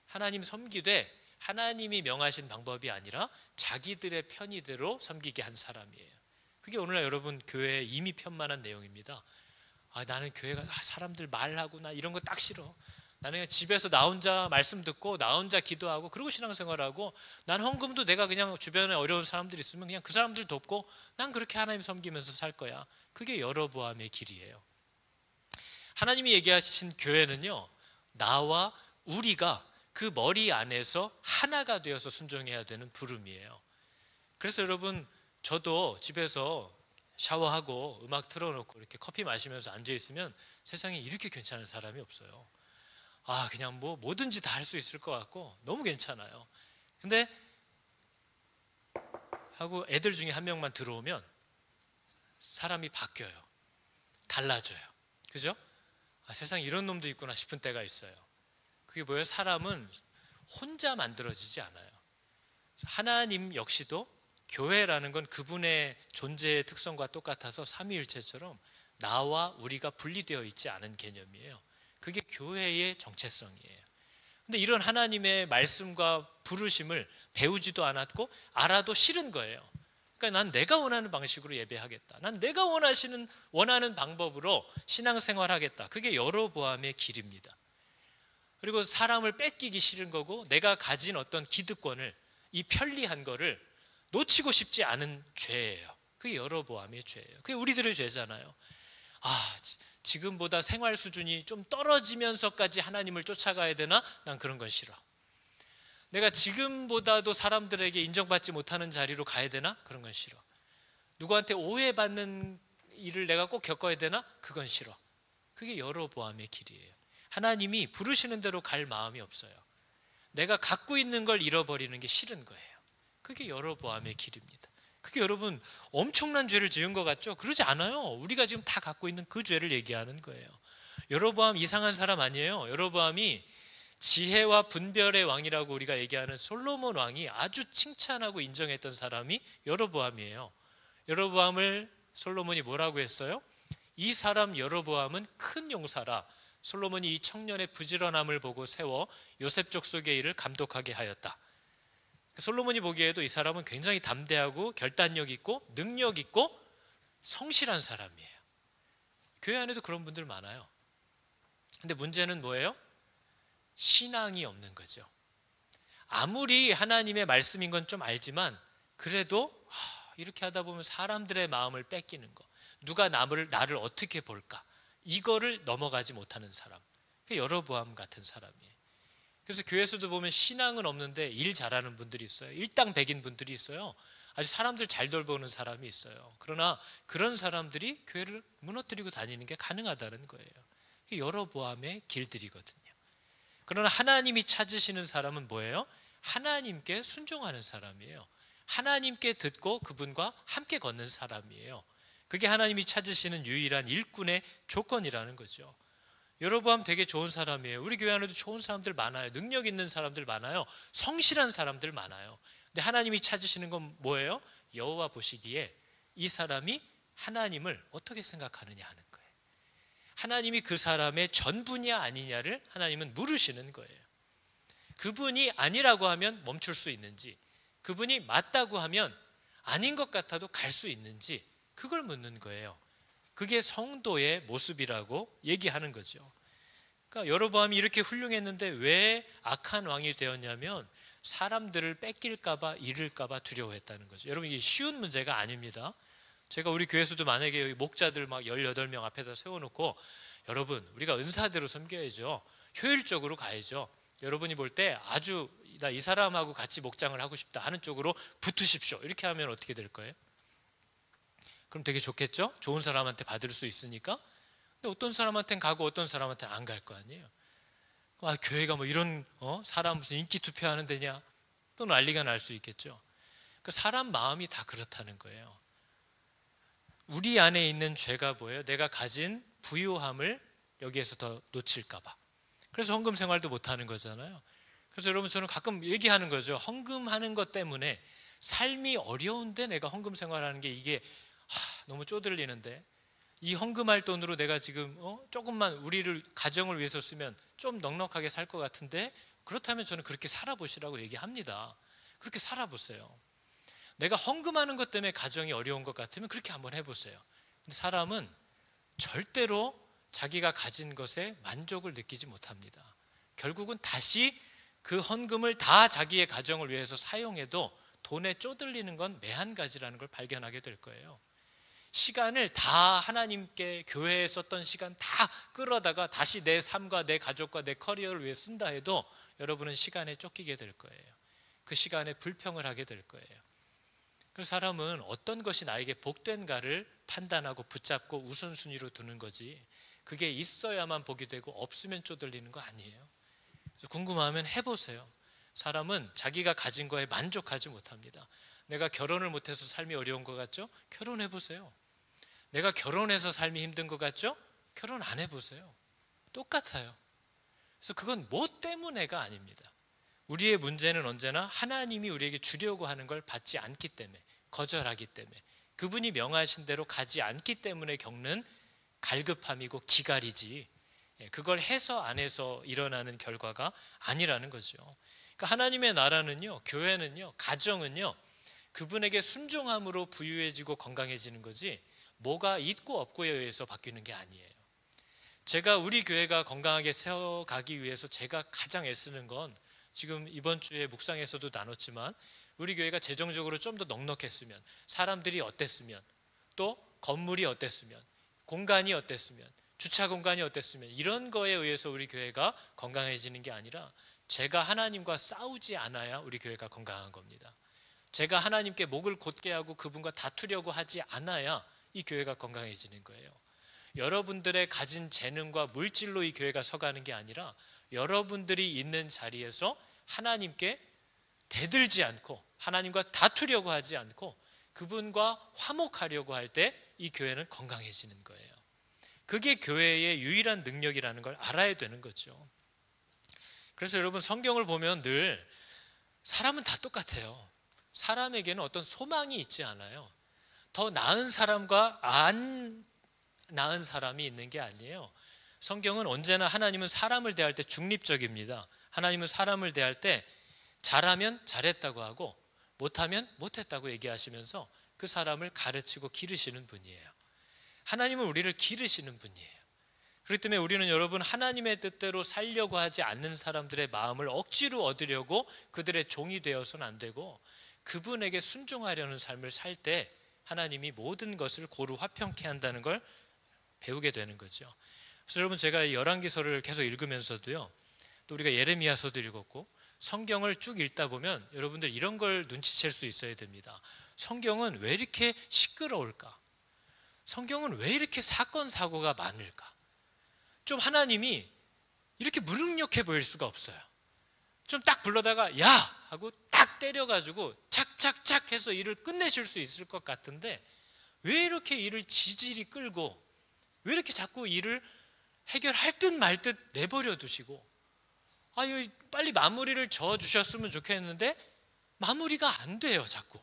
하나님 섬기되 하나님이 명하신 방법이 아니라 자기들의 편의대로 섬기게 한 사람이에요. 그게 오늘날 여러분 교회에 이미 편만한 내용입니다. 나는 교회가 사람들 말하고 나 이런 거 딱 싫어. 나는 그냥 집에서 나 혼자 말씀 듣고 나 혼자 기도하고 그리고 신앙생활하고, 난 헌금도 내가 그냥 주변에 어려운 사람들 있으면 그냥 그 사람들 돕고 난 그렇게 하나님 섬기면서 살 거야. 그게 여로보암의 길이에요. 하나님이 얘기하신 교회는요, 나와 우리가 그 머리 안에서 하나가 되어서 순종해야 되는 부름이에요. 그래서 여러분, 저도 집에서 샤워하고 음악 틀어놓고 이렇게 커피 마시면서 앉아있으면 세상에 이렇게 괜찮은 사람이 없어요. 그냥 뭐 뭐든지 다 할 수 있을 것 같고 너무 괜찮아요. 근데 하고 애들 중에 한 명만 들어오면 사람이 바뀌어요. 달라져요. 그죠? 세상에 이런 놈도 있구나 싶은 때가 있어요. 그게 뭐예요? 사람은 혼자 만들어지지 않아요. 하나님 역시도 교회라는 건 그분의 존재의 특성과 똑같아서 삼위일체처럼 나와 우리가 분리되어 있지 않은 개념이에요. 그게 교회의 정체성이에요. 근데 이런 하나님의 말씀과 부르심을 배우지도 않았고 알아도 싫은 거예요. 그러니까 난 내가 원하는 방식으로 예배하겠다, 난 내가 원하는 방법으로 신앙생활하겠다. 그게 여로보암의 길입니다. 그리고 사람을 뺏기기 싫은 거고, 내가 가진 어떤 기득권을, 이 편리한 거를 놓치고 싶지 않은 죄예요. 그게 여로보암의 죄예요. 그게 우리들의 죄잖아요. 지금보다 생활 수준이 좀 떨어지면서까지 하나님을 쫓아가야 되나? 난 그런 건 싫어. 내가 지금보다도 사람들에게 인정받지 못하는 자리로 가야 되나? 그런 건 싫어. 누구한테 오해받는 일을 내가 꼭 겪어야 되나? 그건 싫어. 그게 여로보암의 길이에요. 하나님이 부르시는 대로 갈 마음이 없어요. 내가 갖고 있는 걸 잃어버리는 게 싫은 거예요. 그게 여로보암의 길입니다. 그게 여러분 엄청난 죄를 지은 것 같죠? 그러지 않아요. 우리가 지금 다 갖고 있는 그 죄를 얘기하는 거예요. 여로보암 이상한 사람 아니에요. 여로보암이 지혜와 분별의 왕이라고 우리가 얘기하는 솔로몬 왕이 아주 칭찬하고 인정했던 사람이 여로보암이에요. 여로보암을 솔로몬이 뭐라고 했어요? 이 사람 여로보암은 큰 용사라. 솔로몬이 이 청년의 부지런함을 보고 세워 요셉 족속의 일을 감독하게 하였다. 솔로몬이 보기에도 이 사람은 굉장히 담대하고 결단력 있고 능력 있고 성실한 사람이에요. 교회 안에도 그런 분들 많아요. 근데 문제는 뭐예요? 신앙이 없는 거죠. 아무리 하나님의 말씀인 건 좀 알지만 그래도 이렇게 하다 보면 사람들의 마음을 뺏기는 거, 누가 나를 어떻게 볼까, 이거를 넘어가지 못하는 사람, 그게 여로보암 같은 사람이에요. 그래서 교회에서도 보면 신앙은 없는데 일 잘하는 분들이 있어요. 일당백인 분들이 있어요. 아주 사람들 잘 돌보는 사람이 있어요. 그러나 그런 사람들이 교회를 무너뜨리고 다니는 게 가능하다는 거예요. 그게 여로보암의 길들이거든요. 그러나 하나님이 찾으시는 사람은 뭐예요? 하나님께 순종하는 사람이에요. 하나님께 듣고 그분과 함께 걷는 사람이에요. 그게 하나님이 찾으시는 유일한 일꾼의 조건이라는 거죠. 여로보암 되게 좋은 사람이에요. 우리 교회 안에도 좋은 사람들 많아요. 능력 있는 사람들 많아요. 성실한 사람들 많아요. 근데 하나님이 찾으시는 건 뭐예요? 여호와 보시기에 이 사람이 하나님을 어떻게 생각하느냐 하는 거예요. 하나님이 그 사람의 전부냐 아니냐를 하나님은 물으시는 거예요. 그분이 아니라고 하면 멈출 수 있는지, 그분이 맞다고 하면 아닌 것 같아도 갈 수 있는지, 그걸 묻는 거예요. 그게 성도의 모습이라고 얘기하는 거죠. 그러니까 여로보암이 이렇게 훌륭했는데 왜 악한 왕이 되었냐면 사람들을 뺏길까봐 잃을까봐 두려워했다는 거죠. 여러분, 이게 쉬운 문제가 아닙니다. 제가 우리 교회에서도 만약에 여기 목자들 막 18명 앞에다 세워놓고 여러분 우리가 은사대로 섬겨야죠, 효율적으로 가야죠, 여러분이 볼 때 아주 나 이 사람하고 같이 목장을 하고 싶다 하는 쪽으로 붙으십시오, 이렇게 하면 어떻게 될 거예요? 그럼 되게 좋겠죠? 좋은 사람한테 받을 수 있으니까. 근데 어떤 사람한테는 가고 어떤 사람한테는 안 갈 거 아니에요. 아, 교회가 뭐 이런 사람 무슨 인기 투표하는 데냐, 또 난리가 날 수 있겠죠. 그러니까 사람 마음이 다 그렇다는 거예요. 우리 안에 있는 죄가 뭐예요? 내가 가진 부유함을 여기에서 더 놓칠까 봐. 그래서 헌금 생활도 못하는 거잖아요. 그래서 여러분, 저는 가끔 얘기하는 거죠. 헌금하는 것 때문에 삶이 어려운데 내가 헌금 생활하는 게 이게 너무 쪼들리는데, 이 헌금할 돈으로 내가 지금 조금만 우리를 가정을 위해서 쓰면 좀 넉넉하게 살 것 같은데, 그렇다면 저는 그렇게 살아보시라고 얘기합니다. 그렇게 살아보세요. 내가 헌금하는 것 때문에 가정이 어려운 것 같으면 그렇게 한번 해보세요. 근데 사람은 절대로 자기가 가진 것에 만족을 느끼지 못합니다. 결국은 다시 그 헌금을 다 자기의 가정을 위해서 사용해도 돈에 쪼들리는 건 매한가지라는 걸 발견하게 될 거예요. 시간을 다 하나님께, 교회에 썼던 시간 다 끌어다가 다시 내 삶과 내 가족과 내 커리어를 위해 쓴다 해도 여러분은 시간에 쫓기게 될 거예요. 그 시간에 불평을 하게 될 거예요. 그래서 사람은 어떤 것이 나에게 복된가를 판단하고 붙잡고 우선순위로 두는 거지, 그게 있어야만 복이 되고 없으면 쪼들리는 거 아니에요. 그래서 궁금하면 해보세요. 사람은 자기가 가진 거에 만족하지 못합니다. 내가 결혼을 못해서 삶이 어려운 것 같죠? 결혼해보세요. 내가 결혼해서 삶이 힘든 것 같죠? 결혼 안 해보세요. 똑같아요. 그래서 그건 뭐 때문에가 아닙니다. 우리의 문제는 언제나 하나님이 우리에게 주려고 하는 걸 받지 않기 때문에, 거절하기 때문에, 그분이 명하신 대로 가지 않기 때문에 겪는 갈급함이고 기갈이지, 그걸 해서 안 해서 일어나는 결과가 아니라는 거죠. 그러니까 하나님의 나라는요, 교회는요, 가정은요, 그분에게 순종함으로 부유해지고 건강해지는 거지 뭐가 있고 없고에 의해서 바뀌는 게 아니에요. 제가 우리 교회가 건강하게 세워가기 위해서 제가 가장 애쓰는 건, 지금 이번 주에 묵상에서도 나눴지만 우리 교회가 재정적으로 좀 더 넉넉했으면, 사람들이 어땠으면, 또 건물이 어땠으면, 공간이 어땠으면, 주차 공간이 어땠으면, 이런 거에 의해서 우리 교회가 건강해지는 게 아니라 제가 하나님과 싸우지 않아야 우리 교회가 건강한 겁니다. 제가 하나님께 목을 곧게 하고 그분과 다투려고 하지 않아야 이 교회가 건강해지는 거예요. 여러분들의 가진 재능과 물질로 이 교회가 서가는 게 아니라 여러분들이 있는 자리에서 하나님께 대들지 않고 하나님과 다투려고 하지 않고 그분과 화목하려고 할 때 이 교회는 건강해지는 거예요. 그게 교회의 유일한 능력이라는 걸 알아야 되는 거죠. 그래서 여러분, 성경을 보면 늘 사람은 다 똑같아요. 사람에게는 어떤 소망이 있지 않아요. 더 나은 사람과 안 나은 사람이 있는 게 아니에요. 성경은 언제나 하나님은 사람을 대할 때 중립적입니다. 하나님은 사람을 대할 때 잘하면 잘했다고 하고 못하면 못했다고 얘기하시면서 그 사람을 가르치고 기르시는 분이에요. 하나님은 우리를 기르시는 분이에요. 그렇기 때문에 우리는 여러분, 하나님의 뜻대로 살려고 하지 않는 사람들의 마음을 억지로 얻으려고 그들의 종이 되어서는 안 되고, 그분에게 순종하려는 삶을 살 때 하나님이 모든 것을 고루 화평케 한다는 걸 배우게 되는 거죠. 그래서 여러분, 제가 열왕기서를 계속 읽으면서도요, 또 우리가 예레미야서도 읽었고 성경을 쭉 읽다 보면 여러분들 이런 걸 눈치챌 수 있어야 됩니다. 성경은 왜 이렇게 시끄러울까? 성경은 왜 이렇게 사건 사고가 많을까? 좀 하나님이 이렇게 무능력해 보일 수가 없어요. 좀 딱 불러다가 야! 하고 딱 때려가지고 착착착 해서 일을 끝내실 수 있을 것 같은데 왜 이렇게 일을 지질이 끌고 왜 이렇게 자꾸 일을 해결할 듯 말 듯 내버려 두시고, 이거 빨리 마무리를 져 주셨으면 좋겠는데 마무리가 안 돼요, 자꾸.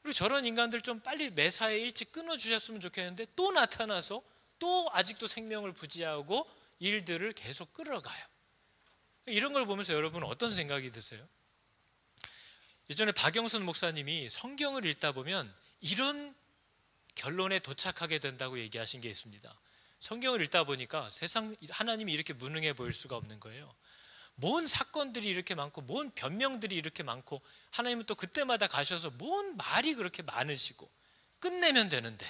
그리고 저런 인간들 좀 빨리 매사에 일찍 끊어 주셨으면 좋겠는데 또 나타나서 또 아직도 생명을 부지하고 일들을 계속 끌어가요. 이런 걸 보면서 여러분 어떤 생각이 드세요? 예전에 박영순 목사님이 성경을 읽다 보면 이런 결론에 도착하게 된다고 얘기하신 게 있습니다. 성경을 읽다 보니까 세상 하나님이 이렇게 무능해 보일 수가 없는 거예요. 뭔 사건들이 이렇게 많고 뭔 변명들이 이렇게 많고, 하나님은 또 그때마다 가셔서 뭔 말이 그렇게 많으시고, 끝내면 되는데,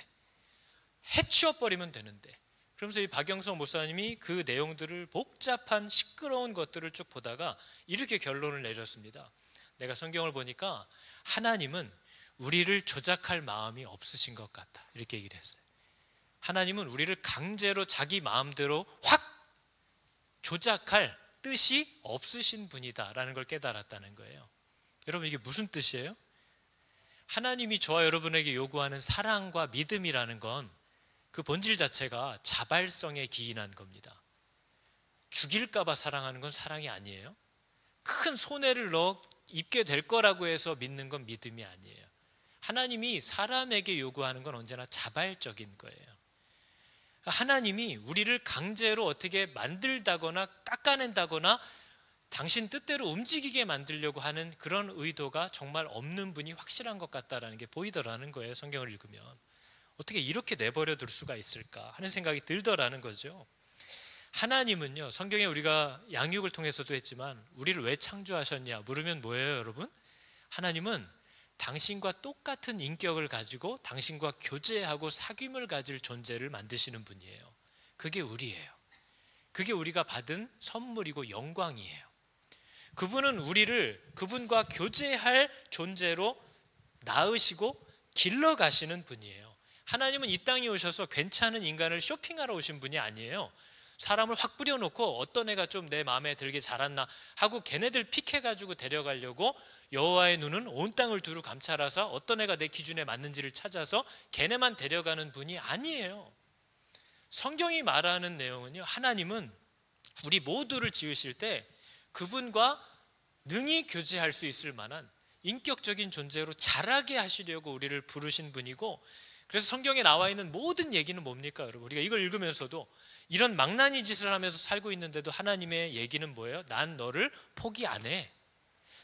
해치워버리면 되는데. 그러면서 이 박영선 목사님이 그 내용들을, 복잡한 시끄러운 것들을 쭉 보다가 이렇게 결론을 내렸습니다. 내가 성경을 보니까 하나님은 우리를 조작할 마음이 없으신 것 같다, 이렇게 얘기를 했어요. 하나님은 우리를 강제로 자기 마음대로 확 조작할 뜻이 없으신 분이다라는 걸 깨달았다는 거예요. 여러분, 이게 무슨 뜻이에요? 하나님이 저와 여러분에게 요구하는 사랑과 믿음이라는 건 그 본질 자체가 자발성에 기인한 겁니다. 죽일까 봐 사랑하는 건 사랑이 아니에요. 큰 손해를 입게 될 거라고 해서 믿는 건 믿음이 아니에요. 하나님이 사람에게 요구하는 건 언제나 자발적인 거예요. 하나님이 우리를 강제로 어떻게 만들다거나 깎아낸다거나 당신 뜻대로 움직이게 만들려고 하는 그런 의도가 정말 없는 분이 확실한 것 같다는 게 보이더라는 거예요. 성경을 읽으면 어떻게 이렇게 내버려 둘 수가 있을까 하는 생각이 들더라는 거죠. 하나님은요, 성경에 우리가 양육을 통해서도 했지만 우리를 왜 창조하셨냐 물으면 뭐예요, 여러분? 하나님은 당신과 똑같은 인격을 가지고 당신과 교제하고 사귐을 가질 존재를 만드시는 분이에요. 그게 우리예요. 그게 우리가 받은 선물이고 영광이에요. 그분은 우리를 그분과 교제할 존재로 낳으시고 길러가시는 분이에요. 하나님은 이 땅에 오셔서 괜찮은 인간을 쇼핑하러 오신 분이 아니에요. 사람을 확 뿌려놓고 어떤 애가 좀 내 마음에 들게 자랐나 하고 걔네들 픽해가지고 데려가려고 여호와의 눈은 온 땅을 두루 감찰하사 어떤 애가 내 기준에 맞는지를 찾아서 걔네만 데려가는 분이 아니에요. 성경이 말하는 내용은요, 하나님은 우리 모두를 지으실 때 그분과 능히 교제할 수 있을 만한 인격적인 존재로 자라게 하시려고 우리를 부르신 분이고, 그래서 성경에 나와 있는 모든 얘기는 뭡니까, 여러분? 우리가 이걸 읽으면서도 이런 망나니 짓을 하면서 살고 있는데도 하나님의 얘기는 뭐예요? 난 너를 포기 안 해.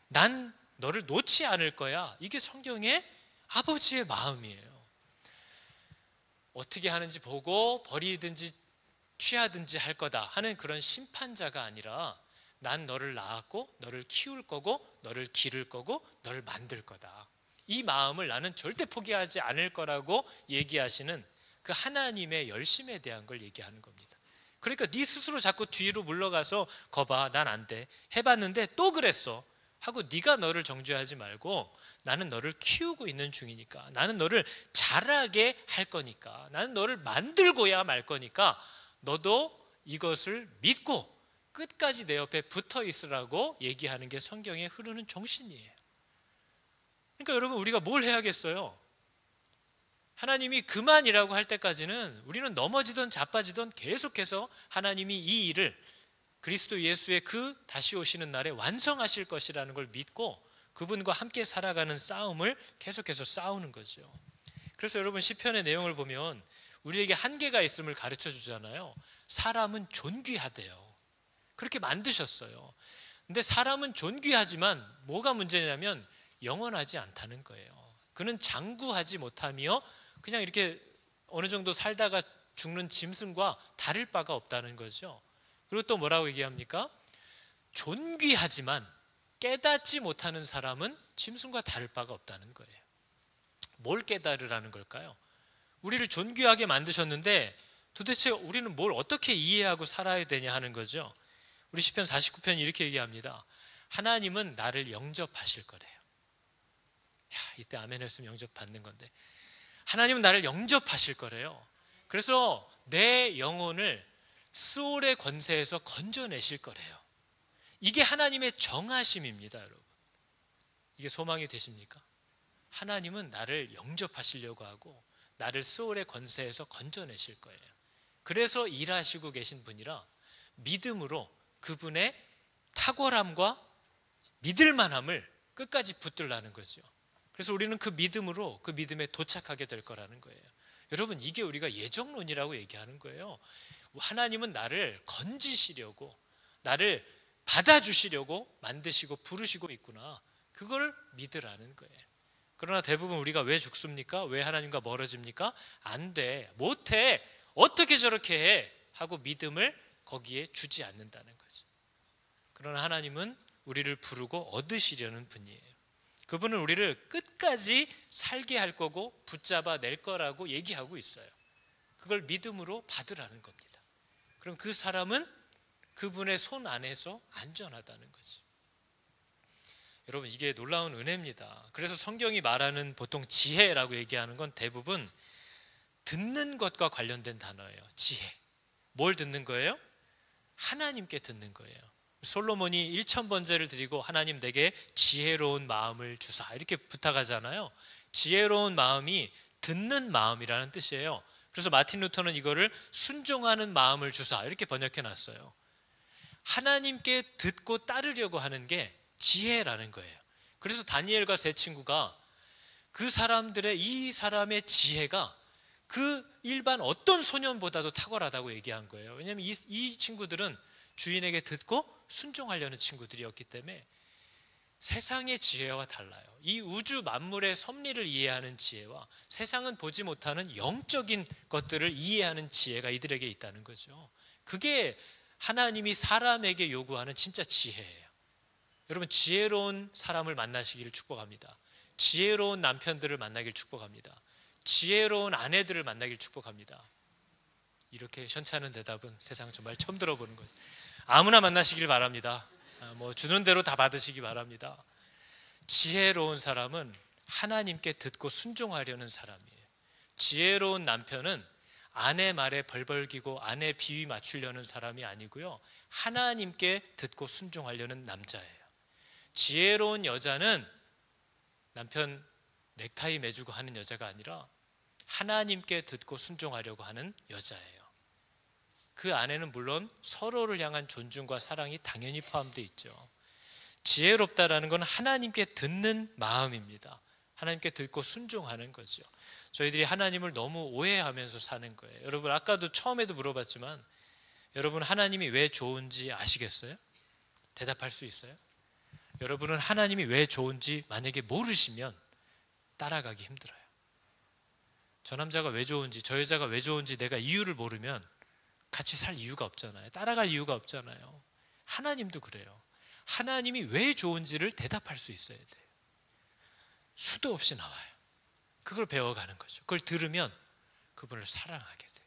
난 너를 놓지 않을 거야. 이게 성경의 아버지의 마음이에요. 어떻게 하는지 보고 버리든지 취하든지 할 거다 하는 그런 심판자가 아니라, 난 너를 낳았고 너를 키울 거고 너를 기를 거고 너를 만들 거다. 이 마음을 나는 절대 포기하지 않을 거라고 얘기하시는 그 하나님의 열심에 대한 걸 얘기하는 겁니다. 그러니까 네 스스로 자꾸 뒤로 물러가서 거봐, 난 안 돼, 해봤는데 또 그랬어 하고 네가 너를 정죄하지 말고, 나는 너를 키우고 있는 중이니까, 나는 너를 자라게 할 거니까, 나는 너를 만들고야 말 거니까 너도 이것을 믿고 끝까지 내 옆에 붙어 있으라고 얘기하는 게 성경에 흐르는 정신이에요. 그러니까 여러분, 우리가 뭘 해야겠어요? 하나님이 그만이라고 할 때까지는 우리는 넘어지던 자빠지던 계속해서 하나님이 이 일을 그리스도 예수의 그 다시 오시는 날에 완성하실 것이라는 걸 믿고 그분과 함께 살아가는 싸움을 계속해서 싸우는 거죠. 그래서 여러분, 시편의 내용을 보면 우리에게 한계가 있음을 가르쳐 주잖아요. 사람은 존귀하대요. 그렇게 만드셨어요. 근데 사람은 존귀하지만 뭐가 문제냐면 영원하지 않다는 거예요. 그는 장구하지 못하며 그냥 이렇게 어느 정도 살다가 죽는 짐승과 다를 바가 없다는 거죠. 그리고 또 뭐라고 얘기합니까? 존귀하지만 깨닫지 못하는 사람은 짐승과 다를 바가 없다는 거예요. 뭘 깨달으라는 걸까요? 우리를 존귀하게 만드셨는데 도대체 우리는 뭘 어떻게 이해하고 살아야 되냐 하는 거죠. 우리 시편 49편 이렇게 얘기합니다. 하나님은 나를 영접하실 거래요. 이때 아멘 했으면 영접받는 건데, 하나님은 나를 영접하실 거래요. 그래서 내 영혼을 스올의 권세에서 건져내실 거래요. 이게 하나님의 정하심입니다, 여러분. 이게 소망이 되십니까? 하나님은 나를 영접하시려고 하고 나를 스올의 권세에서 건져내실 거예요. 그래서 일하시고 계신 분이라 믿음으로 그분의 탁월함과 믿을만함을 끝까지 붙들라는 거죠. 그래서 우리는 그 믿음으로 그 믿음에 도착하게 될 거라는 거예요. 여러분, 이게 우리가 예정론이라고 얘기하는 거예요. 하나님은 나를 건지시려고, 나를 받아주시려고 만드시고 부르시고 있구나, 그걸 믿으라는 거예요. 그러나 대부분 우리가 왜 죽습니까? 왜 하나님과 멀어집니까? 안 돼, 못해, 어떻게 저렇게 해 하고 믿음을 거기에 주지 않는다는 거죠. 그러나 하나님은 우리를 부르고 얻으시려는 분이에요. 그분은 우리를 끝까지 살게 할 거고 붙잡아 낼 거라고 얘기하고 있어요. 그걸 믿음으로 받으라는 겁니다. 그럼 그 사람은 그분의 손 안에서 안전하다는 거죠. 여러분, 이게 놀라운 은혜입니다. 그래서 성경이 말하는 보통 지혜라고 얘기하는 건 대부분 듣는 것과 관련된 단어예요. 지혜. 뭘 듣는 거예요? 하나님께 듣는 거예요. 솔로몬이 1000번제를 드리고 하나님 내게 지혜로운 마음을 주사 이렇게 부탁하잖아요. 지혜로운 마음이 듣는 마음이라는 뜻이에요. 그래서 마틴 루터는 이거를 순종하는 마음을 주사 이렇게 번역해 놨어요. 하나님께 듣고 따르려고 하는 게 지혜라는 거예요. 그래서 다니엘과 세 친구가 그 사람들의, 이 사람의 지혜가 그 일반 어떤 소년보다도 탁월하다고 얘기한 거예요. 왜냐하면 이 친구들은 주인에게 듣고 순종하려는 친구들이었기 때문에 세상의 지혜와 달라요. 이 우주 만물의 섭리를 이해하는 지혜와 세상은 보지 못하는 영적인 것들을 이해하는 지혜가 이들에게 있다는 거죠. 그게 하나님이 사람에게 요구하는 진짜 지혜예요. 여러분, 지혜로운 사람을 만나시기를 축복합니다. 지혜로운 남편들을 만나길 축복합니다. 지혜로운 아내들을 만나길 축복합니다. 이렇게 현찮은 대답은 세상 정말 처음 들어보는 거죠. 아무나 만나시길 바랍니다. 뭐 주는 대로 다 받으시기 바랍니다. 지혜로운 사람은 하나님께 듣고 순종하려는 사람이에요. 지혜로운 남편은 아내 말에 벌벌기고 아내 비위 맞추려는 사람이 아니고요, 하나님께 듣고 순종하려는 남자예요. 지혜로운 여자는 남편 넥타이 매주고 하는 여자가 아니라 하나님께 듣고 순종하려고 하는 여자예요. 그 안에는 물론 서로를 향한 존중과 사랑이 당연히 포함되어 있죠. 지혜롭다라는 건 하나님께 듣는 마음입니다. 하나님께 듣고 순종하는 거죠. 저희들이 하나님을 너무 오해하면서 사는 거예요. 여러분, 아까도 처음에도 물어봤지만 여러분, 하나님이 왜 좋은지 아시겠어요? 대답할 수 있어요? 여러분은 하나님이 왜 좋은지 만약에 모르시면 따라가기 힘들어요. 저 남자가 왜 좋은지, 저 여자가 왜 좋은지 내가 이유를 모르면 같이 살 이유가 없잖아요. 따라갈 이유가 없잖아요. 하나님도 그래요. 하나님이 왜 좋은지를 대답할 수 있어야 돼요. 수도 없이 나와요. 그걸 배워가는 거죠. 그걸 들으면 그분을 사랑하게 돼요.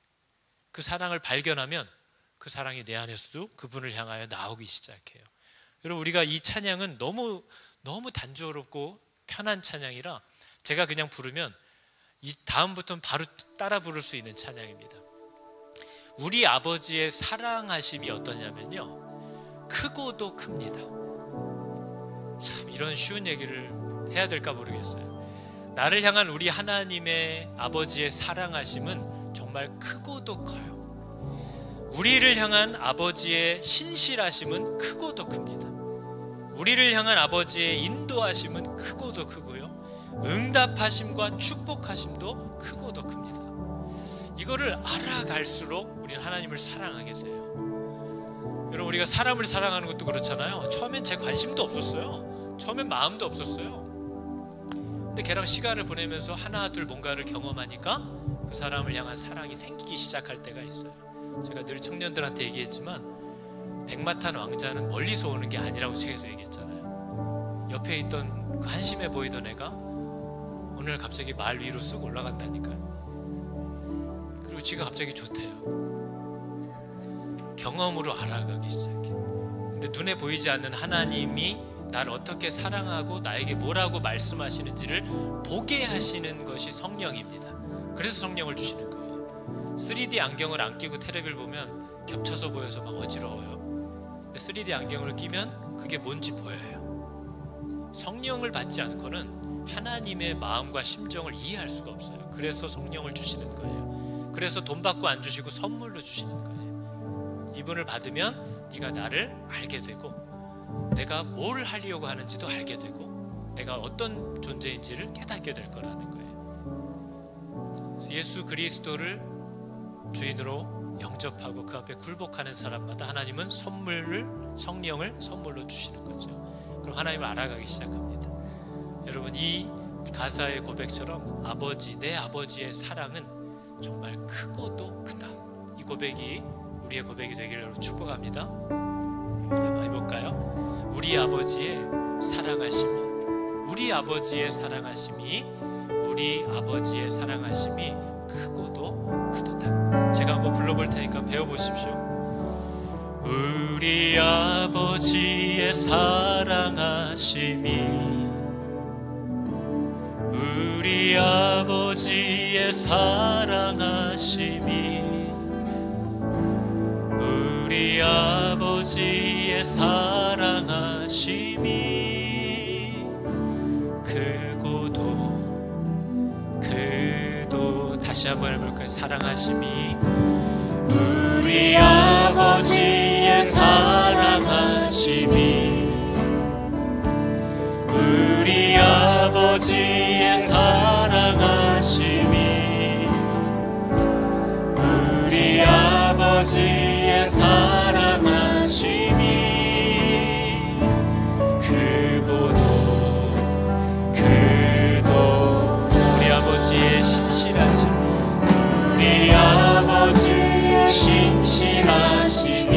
그 사랑을 발견하면 그 사랑이 내 안에서도 그분을 향하여 나오기 시작해요. 여러분, 우리가 이 찬양은 너무 단조롭고 편한 찬양이라 제가 그냥 부르면 이 다음부터는 바로 따라 부를 수 있는 찬양입니다. 우리 아버지의 사랑하심이 어떠냐면요, 크고도 큽니다. 참, 이런 쉬운 얘기를 해야 될까 모르겠어요. 나를 향한 우리 하나님의 아버지의 사랑하심은 정말 크고도 커요. 우리를 향한 아버지의 신실하심은 크고도 큽니다. 우리를 향한 아버지의 인도하심은 크고도 크고요, 응답하심과 축복하심도 크고도 큽니다. 이거를 알아갈수록 우리는 하나님을 사랑하게 돼요. 여러분, 우리가 사람을 사랑하는 것도 그렇잖아요. 처음엔 제 관심도 없었어요. 처음엔 마음도 없었어요. 근데 걔랑 시간을 보내면서 하나 둘 뭔가를 경험하니까 그 사람을 향한 사랑이 생기기 시작할 때가 있어요. 제가 늘 청년들한테 얘기했지만 백마탄 왕자는 멀리서 오는 게 아니라고 책에서 얘기했잖아요. 옆에 있던 그 한심해 보이던 애가 오늘 갑자기 말 위로 쑥 올라간다니까요. 그리고 지가 갑자기 좋대요. 경험으로 알아가기 시작해. 근데 눈에 보이지 않는 하나님이 나를 어떻게 사랑하고 나에게 뭐라고 말씀하시는지를 보게 하시는 것이 성령입니다. 그래서 성령을 주시는 거예요. 3D 안경을 안 끼고 텔레비를 보면 겹쳐서 보여서 막 어지러워요. 근데 3D 안경을 끼면 그게 뭔지 보여요. 성령을 받지 않고는 하나님의 마음과 심정을 이해할 수가 없어요. 그래서 성령을 주시는 거예요. 그래서 돈 받고 안 주시고 선물로 주시는 거예요. 이분을 받으면 네가 나를 알게 되고 내가 뭘 하려고 하는지도 알게 되고 내가 어떤 존재인지를 깨닫게 될 거라는 거예요. 예수 그리스도를 주인으로 영접하고 그 앞에 굴복하는 사람마다 하나님은 성령을 선물로 주시는 거죠. 그럼 하나님을 알아가기 시작합니다. 여러분, 이 가사의 고백처럼 내 아버지의 사랑은 정말 크고도 크다. 이 고백이 우리의 고백이 되기를 여러분 축복합니다. 한번 해볼까요? 우리 아버지의 사랑하심이 크고도 크도다. 제가 한번 불러볼 테니까 배워보십시오. 우리 아버지의 사랑하심이 우리 아버지의 사랑하심이 우리 아버지의 사랑하심이 크고도 다시 한번 해볼까요? 사랑하심이 우리 아버지의 사랑하심이 우리 아버지의 사랑하심이 우리 아버지의 사랑하심이 크고도 우리 아버지의 신실하심 우리 아버지의 신실하심이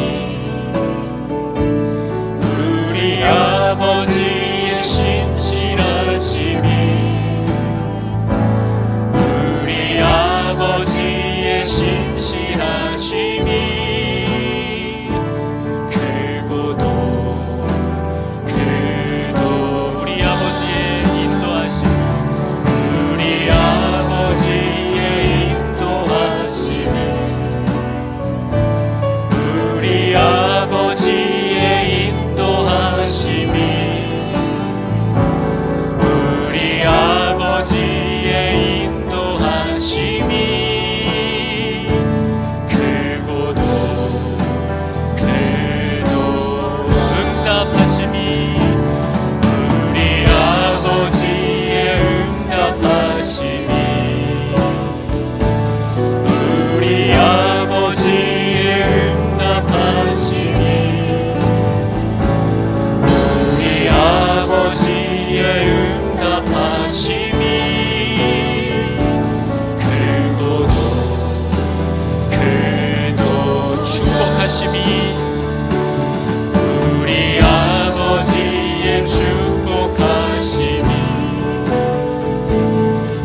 우리 아버지의 신실하심이 우리 아버지의 신실하심이 크고도 우리 아버지의 인도하심 우리 아버지의 인도하심이 우리 아버지의 인도하심이 우리 아버지의 인도하심이 크고도 응답하심이 우리 아버지의 응답하심이 우리 아버지의 응답하심이 우리 아버지의 응답하심이 크고도 축복하심이 우리 아버지의 축복하심이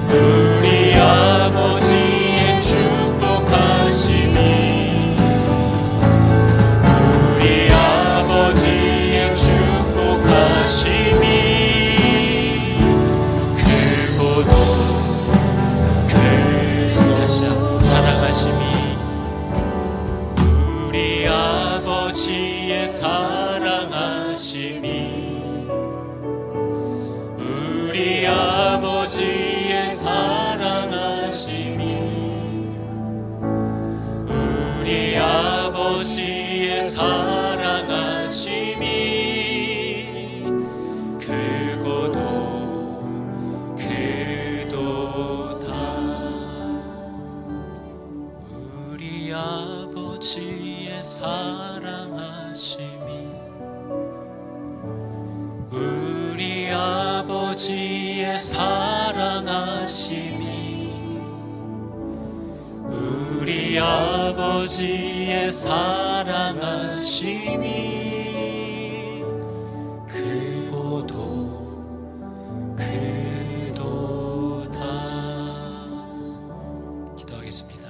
우리 아버지의 축복하심이 우리 아버지의 축복하심이 크고도 다시 한번 사랑하심이 우리 아버지의 사랑하심이 우리 아버지의 사랑하심이 우리 아버지의 사랑하심이 크고도 크도다. 우리 아버지의 사랑하심이 우리 아버지의 사랑하심이 우리 아버지의 사랑하심이 크고도 크도다. 기도하겠습니다.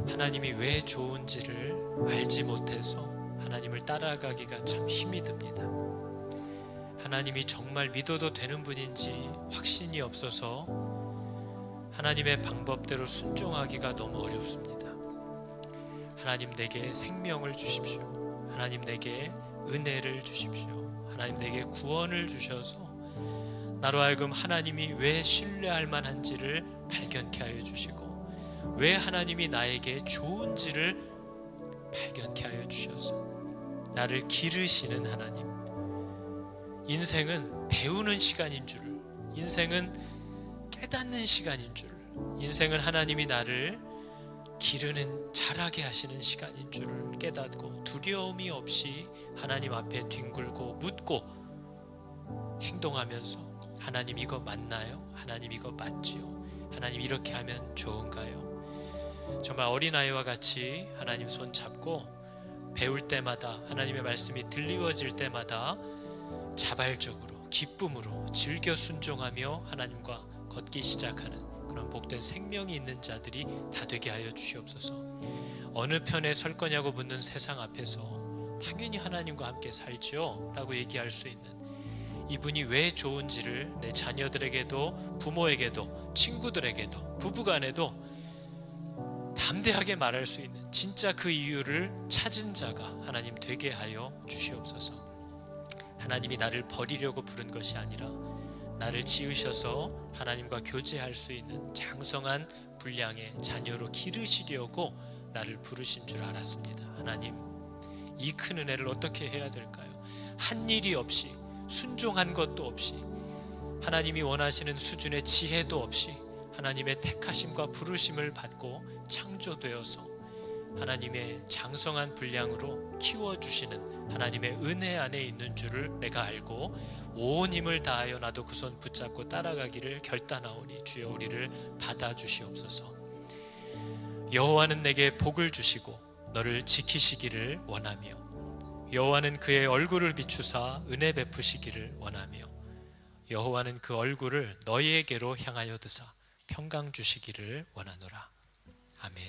하나님이 왜 좋은지를 알지 못해서 하나님을 따라가기가 참 힘이 듭니다. 하나님이 정말 믿어도 되는 분인지 확신이 없어서 하나님의 방법대로 순종하기가 너무 어렵습니다. 하나님 내게 생명을 주십시오. 하나님 내게 은혜를 주십시오. 하나님 내게 구원을 주셔서 나로 하여금 하나님이 왜 신뢰할 만한지를 발견케 하여 주시고 왜 하나님이 나에게 좋은지를 발견케 하여 주셔서 나를 기르시는 하나님. 인생은 배우는 시간인 줄, 인생은 깨닫는 시간인 줄, 인생은 하나님이 나를 기르는 자라게 하시는 시간인 줄을 깨닫고 두려움이 없이 하나님 앞에 뒹굴고 묻고 행동하면서 하나님 이거 맞나요? 하나님 이거 맞지요? 하나님 이렇게 하면 좋은가요? 정말 어린아이와 같이 하나님 손 잡고 배울 때마다, 하나님의 말씀이 들리워질 때마다 자발적으로 기쁨으로 즐겨 순종하며 하나님과 걷기 시작하는 그런 복된 생명이 있는 자들이 다 되게 하여 주시옵소서. 어느 편에 설 거냐고 묻는 세상 앞에서 당연히 하나님과 함께 살죠 라고 얘기할 수 있는, 이분이 왜 좋은지를 내 자녀들에게도 부모에게도 친구들에게도 부부간에도 담대하게 말할 수 있는 진짜 그 이유를 찾은 자가 하나님 되게 하여 주시옵소서. 하나님이 나를 버리려고 부른 것이 아니라 나를 지으셔서 하나님과 교제할 수 있는 장성한 분량의 자녀로 기르시려고 나를 부르신 줄 알았습니다. 하나님, 이 큰 은혜를 어떻게 해야 될까요? 한 일이 없이, 순종한 것도 없이, 하나님이 원하시는 수준의 지혜도 없이 하나님의 택하심과 부르심을 받고 창조되어서 하나님의 장성한 분량으로 키워주시는 하나님의 은혜 안에 있는 줄을 내가 알고 온 힘을 다하여 나도 그 손 붙잡고 따라가기를 결단하오니 주여 우리를 받아주시옵소서. 여호와는 내게 복을 주시고 너를 지키시기를 원하며 여호와는 그의 얼굴을 비추사 은혜 베푸시기를 원하며 여호와는 그 얼굴을 너희에게로 향하여 드사 평강 주시기를 원하노라. 아멘.